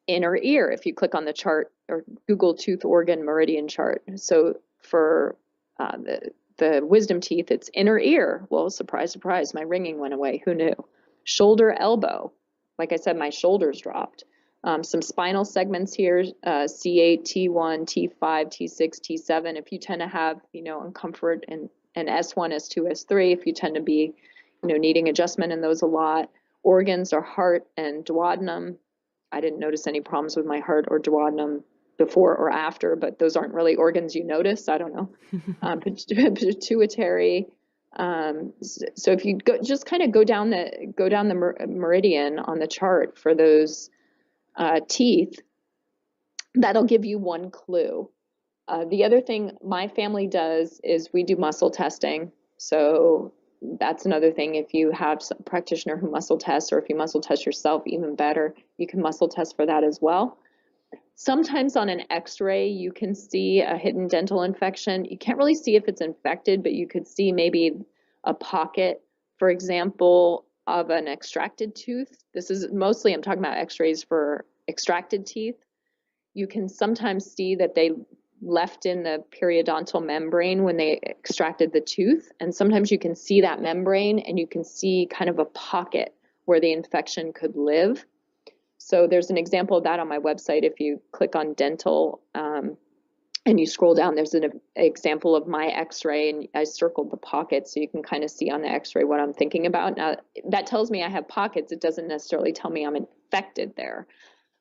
Speaker 2: inner ear. If you click on the chart or Google tooth organ meridian chart. So for the wisdom teeth, it's inner ear. Well, surprise, surprise, my ringing went away. Who knew? Shoulder, elbow. Like I said, my shoulders dropped. Some spinal segments here, C8, T1, T5, T6, T7. If you tend to have, uncomfort and S1, S2, S3, if you tend to be, needing adjustment in those a lot. Organs are heart and duodenum. I didn't notice any problems with my heart or duodenum before or after, but those aren't really organs you notice. I don't know. Pituitary. So if you just kind of go down the meridian on the chart for those teeth, that'll give you one clue. The other thing my family does is we do muscle testing. So that's another thing. If you have a practitioner who muscle tests, or if you muscle test yourself, even better, you can muscle test for that as well. Sometimes on an x-ray, you can see a hidden dental infection. You can't really see if it's infected, but you could see maybe a pocket, for example, of an extracted tooth. This is mostly, I'm talking about x-rays for extracted teeth. You can sometimes see that they left in the periodontal membrane when they extracted the tooth. And sometimes you can see that membrane and you can see kind of a pocket where the infection could live. So there's an example of that on my website. If you click on dental and you scroll down, there's an example of my x-ray, and I circled the pocket so you can kind of see on the x-ray what I'm thinking about. Now, that tells me I have pockets. It doesn't necessarily tell me I'm infected there,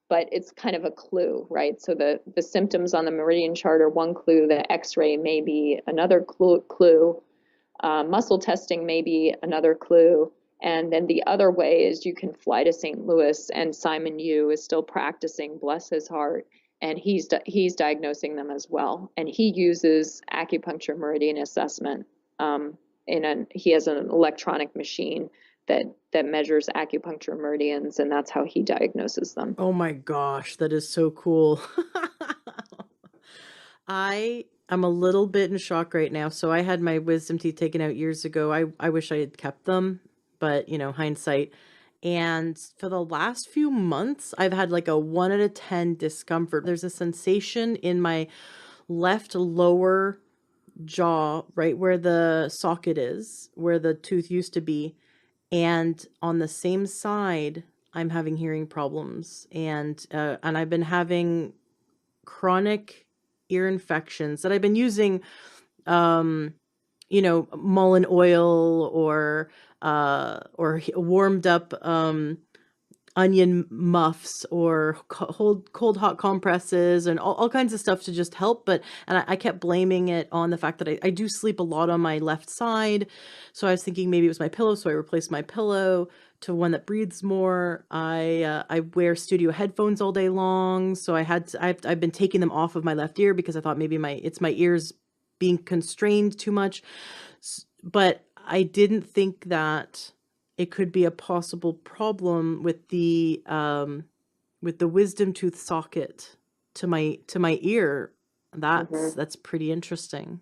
Speaker 2: but it's kind of a clue, right? So the symptoms on the meridian chart are one clue. The x-ray may be another clue. Muscle testing may be another clue. And then the other way is you can fly to St. Louis, and Simon Yu is still practicing, bless his heart, and he's diagnosing them as well. And he uses acupuncture meridian assessment. He has an electronic machine that measures acupuncture meridians, and that's how he diagnoses them.
Speaker 1: Oh my gosh, that is so cool. I'm a little bit in shock right now. So I had my wisdom teeth taken out years ago. I wish I had kept them, but hindsight. And for the last few months, I've had like a 1 out of 10 discomfort. There's a sensation in my left lower jaw, right where the socket is, where the tooth used to be. And on the same side, I'm having hearing problems. And I've been having chronic ear infections that I've been using, mullein oil or warmed up onion muffs or cold hot compresses and all kinds of stuff to just help. And I kept blaming it on the fact that I do sleep a lot on my left side. So I was thinking maybe it was my pillow. So I replaced my pillow to one that breathes more. I wear studio headphones all day long. So I've been taking them off of my left ear because I thought maybe it's my ears being constrained too much. But I didn't think that it could be a possible problem with the wisdom tooth socket to my ear. That's pretty interesting.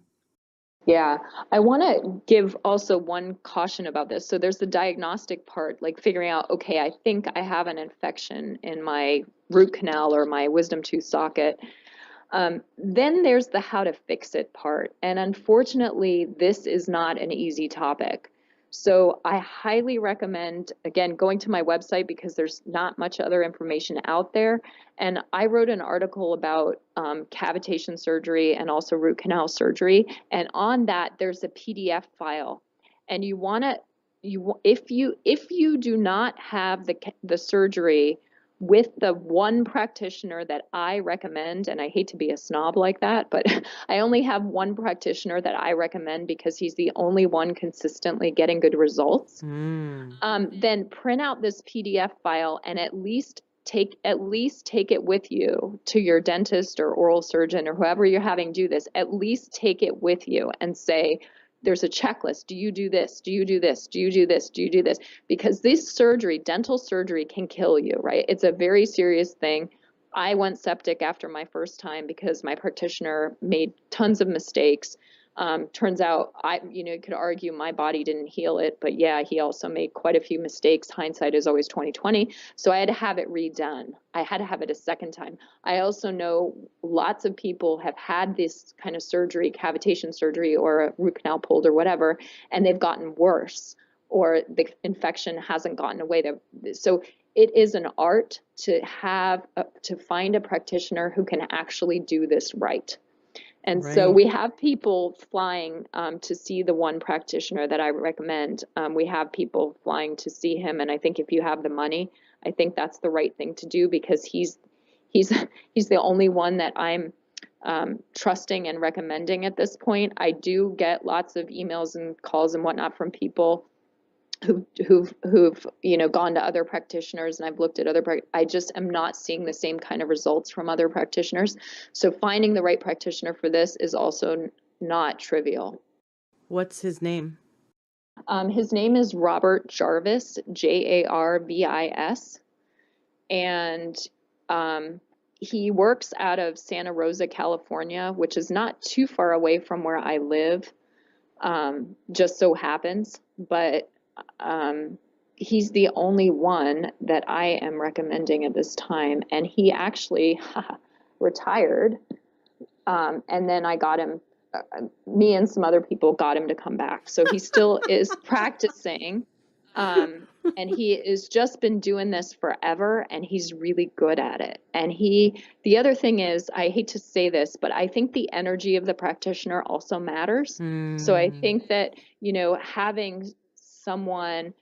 Speaker 2: Yeah, I want to give also one caution about this. So there's the diagnostic part, like figuring out, okay, I think I have an infection in my root canal or my wisdom tooth socket. Then there's the how to fix it part. And unfortunately, this is not an easy topic. So I highly recommend, again, going to my website because there's not much other information out there. And I wrote an article about cavitation surgery and also root canal surgery. And on that, there's a PDF file. And you want to, if you do not have the surgery with the one practitioner that I recommend, and I hate to be a snob like that, but I only have one practitioner that I recommend because he's the only one consistently getting good results, then print out this PDF file and at least take it with you to your dentist or oral surgeon or whoever you're having do this. At least take it with you and say, there's a checklist. Do you do this? Do you do this? Do you do this? Do you do this? Because this surgery, dental surgery, can kill you, right? It's a very serious thing. I went septic after my first time because my practitioner made tons of mistakes. Turns out you could argue my body didn't heal it, but yeah, he also made quite a few mistakes. Hindsight is always 20/20. So I had to have it redone. I had to have it a second time. I also know lots of people have had this kind of surgery, cavitation surgery or a root canal pulled or whatever, and they've gotten worse or the infection hasn't gotten away. So it is an art to find a practitioner who can actually do this right. And so we have people flying to see the one practitioner that I recommend. We have people flying to see him, and I think if you have the money, I think that's the right thing to do because he's the only one that I'm trusting and recommending at this point. I do get lots of emails and calls and whatnot from people who've gone to other practitioners, and I've looked at I just am not seeing the same kind of results from other practitioners. So finding the right practitioner for this is also not trivial.
Speaker 1: What's his name?
Speaker 2: His name is Robert Jarvis, Jarvis, and he works out of Santa Rosa, California, which is not too far away from where I live. Just so happens, but he's the only one that I am recommending at this time. And he actually retired. And then I got him, me and some other people got him to come back. So he still is practicing. And he has just been doing this forever, and he's really good at it. And the other thing is, I hate to say this, but I think the energy of the practitioner also matters. So I think that, having someone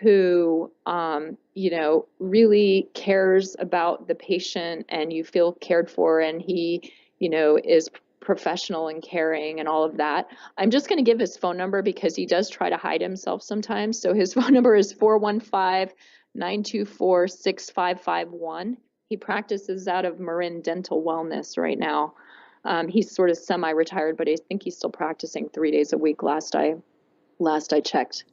Speaker 2: who, really cares about the patient and you feel cared for, and he, is professional and caring and all of that. I'm just going to give his phone number because he does try to hide himself sometimes. So his phone number is 415-924-6551. He practices out of Marin Dental Wellness right now. He's sort of semi-retired, but I think he's still practicing 3 days a week last I checked.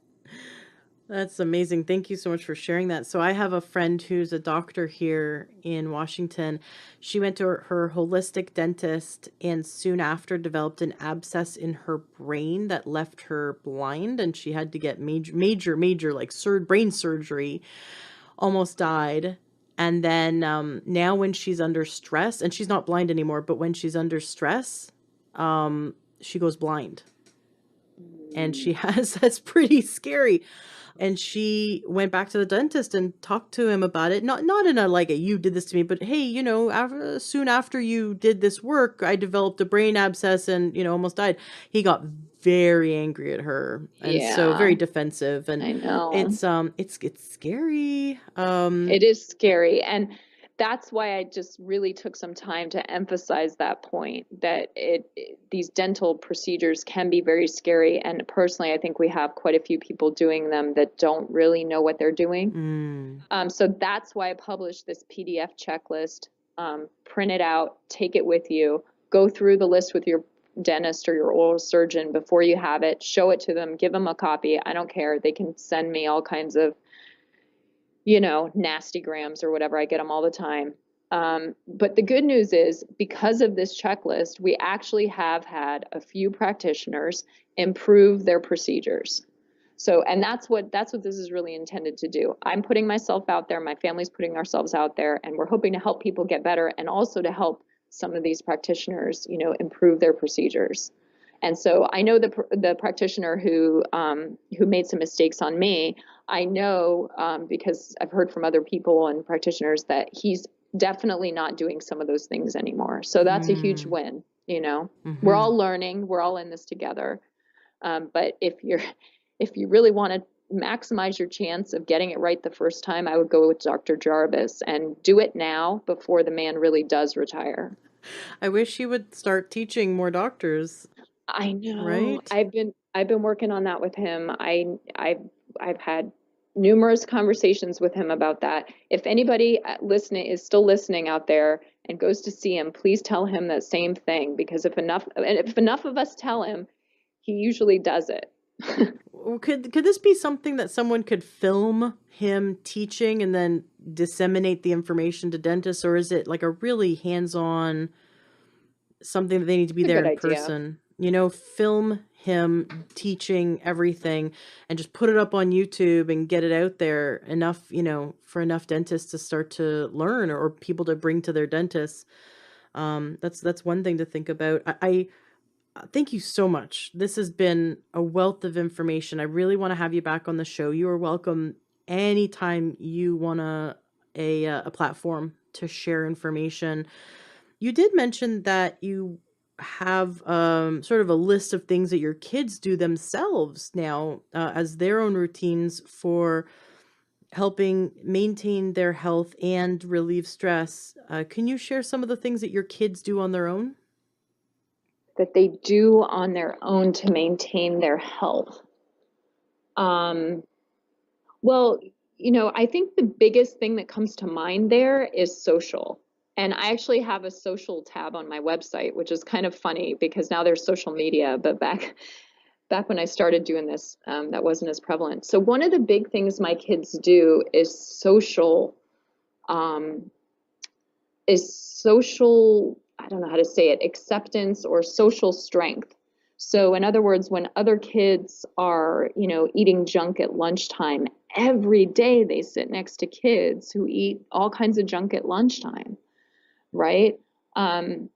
Speaker 1: That's amazing. Thank you so much for sharing that. So I have a friend who's a doctor here in Washington. She went to her holistic dentist and soon after developed an abscess in her brain that left her blind, and she had to get major like brain surgery, almost died. And then now when she's under stress, and she's not blind anymore, but when she's under stress, she goes blind. And that's pretty scary. And she went back to the dentist and talked to him about it. Not in a like a you did this to me, but hey, soon after you did this work, I developed a brain abscess and almost died. He got very angry at her and so very defensive. And
Speaker 2: I know
Speaker 1: it's scary.
Speaker 2: It is scary, and that's why I just really took some time to emphasize that point, that these dental procedures can be very scary. And personally, I think we have quite a few people doing them that don't really know what they're doing. So that's why I published this PDF checklist. Print it out, take it with you, go through the list with dentist or your oral surgeon before you have it. Show it to them, give them a copy. I don't care. They can send me all kinds of, nasty grams or whatever. I get them all the time. But the good news is, because of this checklist, we actually have had a few practitioners improve their procedures. So, and that's what this is really intended to do. I'm putting myself out there, my family's putting ourselves out there, and we're hoping to help people get better, and also to help some of these practitioners, improve their procedures. And so I know the practitioner who made some mistakes on me. I know, because I've heard from other people and practitioners, that he's definitely not doing some of those things anymore. So that's a huge win. We're all learning, we're all in this together. But if you really want to maximize your chance of getting it right the first time, I would go with Dr. Jarvis and do it now before the man really does retire.
Speaker 1: I wish he would start teaching more doctors.
Speaker 2: I know.
Speaker 1: Right?
Speaker 2: I've been working on that with him. I've had numerous conversations with him about that. If anybody is still listening out there and goes to see him, please tell him that same thing, because if enough of us tell him, he usually does it.
Speaker 1: Could this be something that someone could film him teaching and then disseminate the information to dentists, or is it like a really hands-on something that they need to be there in person? Film him teaching everything and just put it up on YouTube and get it out there enough, for enough dentists to start to learn, or people to bring to their dentists. That's one thing to think about. I thank you so much. This has been a wealth of information. I really want to have you back on the show. You are welcome anytime you want a platform to share information. You did mention that you have sort of a list of things that your kids do themselves now as their own routines for helping maintain their health and relieve stress. Can you share some of the things that your kids do on their own?
Speaker 2: That they do on their own to maintain their health. Well, I think the biggest thing that comes to mind there is social. And I actually have a social tab on my website, which is kind of funny because now there's social media, but back when I started doing this, that wasn't as prevalent. So one of the big things my kids do is social, I don't know how to say it, acceptance or social strength. So in other words, when other kids are, eating junk at lunchtime, every day they sit next to kids who eat all kinds of junk at lunchtime, right? That's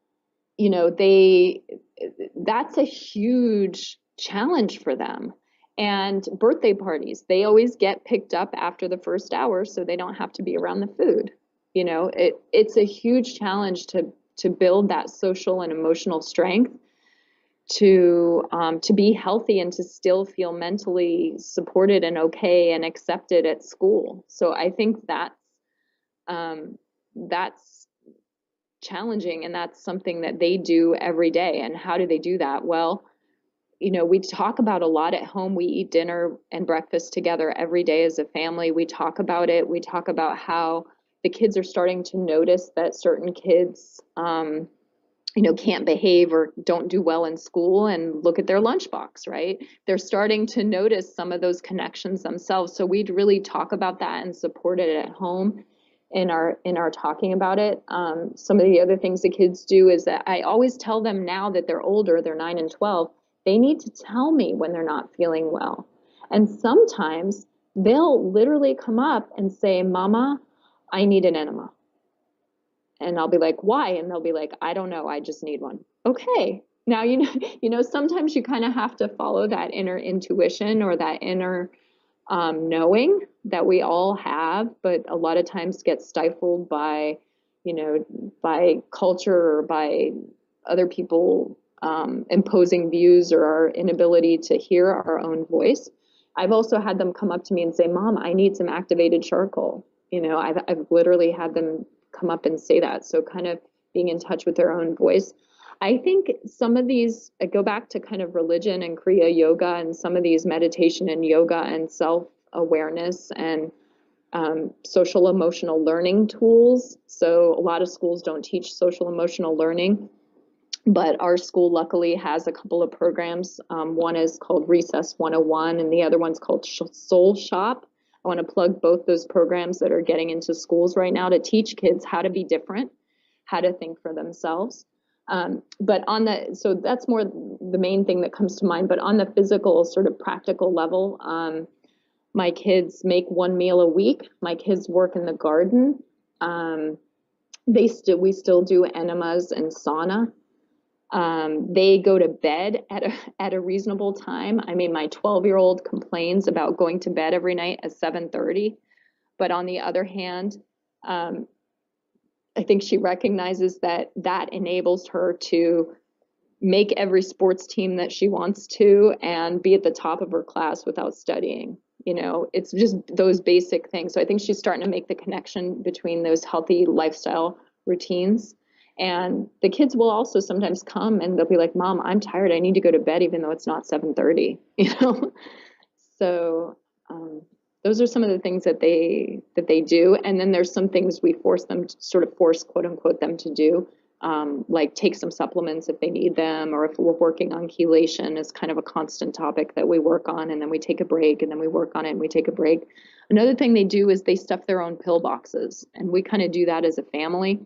Speaker 2: a huge challenge for them. And birthday parties, they always get picked up after the first hour so they don't have to be around the food. It's a huge challenge to build that social and emotional strength to be healthy and to still feel mentally supported and okay and accepted at school. So I think that's challenging, and that's something that they do every day. And how do they do that? Well, we talk about a lot at home. We eat dinner and breakfast together every day as a family. We talk about it. We talk about how the kids are starting to notice that certain kids, can't behave or don't do well in school, and look at their lunchbox, right? They're starting to notice some of those connections themselves. So we'd really talk about that and support it at home in our talking about it. Some of the other things the kids do is that I always tell them, now that they're older, they're 9 and 12, they need to tell me when they're not feeling well. And sometimes they'll literally come up and say, "Mama, I need an enema." And I'll be like, "Why?" And they'll be like, "I don't know, I just need one." Okay. Now, sometimes you kind of have to follow that inner intuition or that inner knowing that we all have, but a lot of times gets stifled by culture or by other people imposing views, or our inability to hear our own voice. I've also had them come up to me and say, "Mom, I need some activated charcoal." I've literally had them come up and say that. So kind of being in touch with their own voice. I think some of these go back to kind of religion and Kriya Yoga, and some of these meditation and yoga and self-awareness and social emotional learning tools. So a lot of schools don't teach social emotional learning. But our school luckily has a couple of programs. One is called Recess 101 and the other one's called Soul Shop. I want to plug both those programs that are getting into schools right now to teach kids how to be different, how to think for themselves. So that's more the main thing that comes to mind. But on the physical, sort of practical level, my kids make one meal a week. My kids work in the garden. We still do enemas and sauna. They go to bed at a reasonable time. I mean, my 12-year-old complains about going to bed every night at 7:30, but on the other hand, I think she recognizes that enables her to make every sports team that she wants to and be at the top of her class without studying. It's just those basic things. So I think she's starting to make the connection between those healthy lifestyle routines. And the kids will also sometimes come and they'll be like, Mom, I'm tired. I need to go to bed even though it's not 7:30, So those are some of the things that they do. And then there's some things we force, quote unquote, them to do. Like take some supplements if they need them, or if we're working on chelation is kind of a constant topic that we work on, and then we take a break, and then we work on it and we take a break. Another thing they do is they stuff their own pill boxes, and we kind of do that as a family.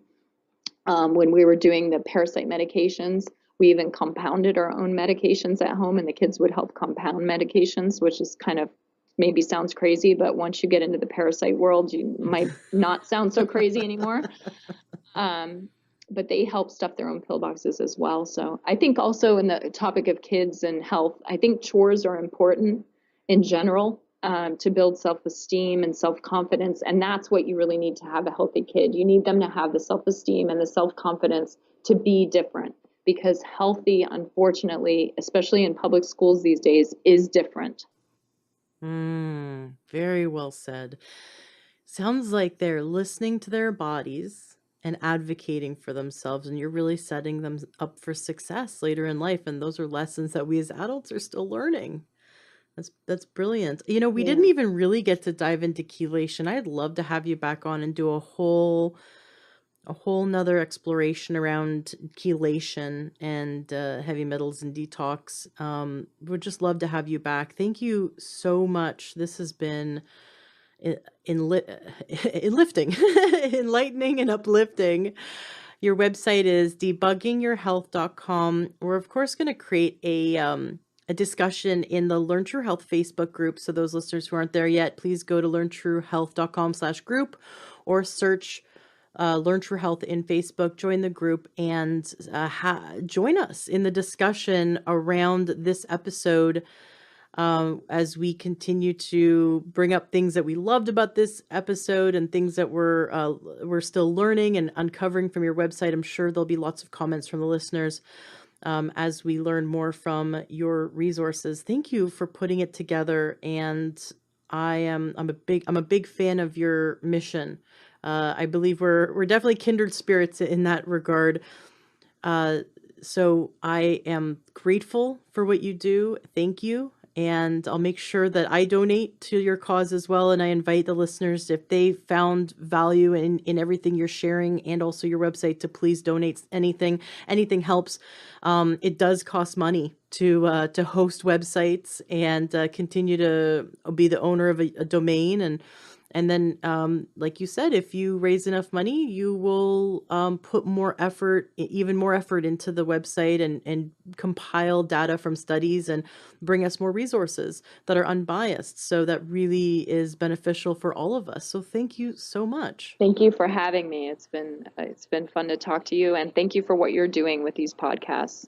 Speaker 2: When we were doing the parasite medications, we even compounded our own medications at home, and the kids would help compound medications, which is kind of maybe sounds crazy, but once you get into the parasite world, you might not sound so crazy anymore. But they help stuff their own pill boxes as well. So I think also in the topic of kids and health, I think chores are important in general to build self-esteem and self-confidence. And that's what you really need to have a healthy kid. You need them to have the self-esteem and the self-confidence to be different, because healthy, unfortunately, especially in public schools these days, is different.
Speaker 1: Very well said. Sounds like they're listening to their bodies and advocating for themselves, and you're really setting them up for success later in life. And those are lessons that we as adults are still learning. That's brilliant. We didn't even really get to dive into chelation. I'd love to have you back on and do a whole nother exploration around chelation and heavy metals and detox. Would just love to have you back. Thank you so much. This has been enlightening and uplifting. Your website is debuggingyourhealth.com. We're of course going to create a discussion in the Learn True Health Facebook group. So those listeners who aren't there yet, please go to learntruehealth.com/group or search Learn True Health in Facebook, join the group, and join us in the discussion around this episode as we continue to bring up things that we loved about this episode and things that we're still learning and uncovering from your website. I'm sure there'll be lots of comments from the listeners as we learn more from your resources. Thank you for putting it together, and I'm a big fan of your mission. I believe we're definitely kindred spirits in that regard. So I am grateful for what you do. Thank you. And I'll make sure that I donate to your cause as well. And I invite the listeners, if they found value in everything you're sharing and also your website, to please donate anything. Anything helps. It does cost money to host websites and continue to be the owner of a domain. And then, like you said, if you raise enough money, you will put even more effort into the website and compile data from studies and bring us more resources that are unbiased. So that really is beneficial for all of us. So thank you so much.
Speaker 2: Thank you for having me. It's been fun to talk to you, and thank you for what you're doing with these podcasts.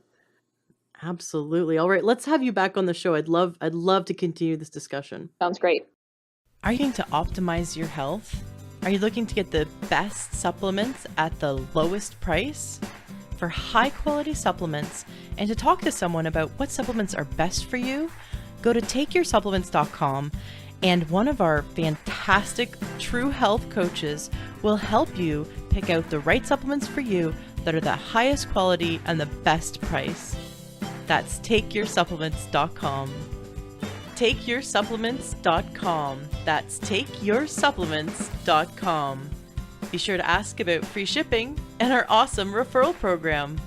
Speaker 1: Absolutely. All right, let's have you back on the show. I'd love to continue this discussion.
Speaker 2: Sounds great.
Speaker 1: Are you looking to optimize your health? Are you looking to get the best supplements at the lowest price? For high quality supplements and to talk to someone about what supplements are best for you, go to takeyoursupplements.com, and one of our fantastic True Health coaches will help you pick out the right supplements for you that are the highest quality and the best price. That's takeyoursupplements.com. takeyoursupplements.com. That's takeyoursupplements.com. Be sure to ask about free shipping and our awesome referral program.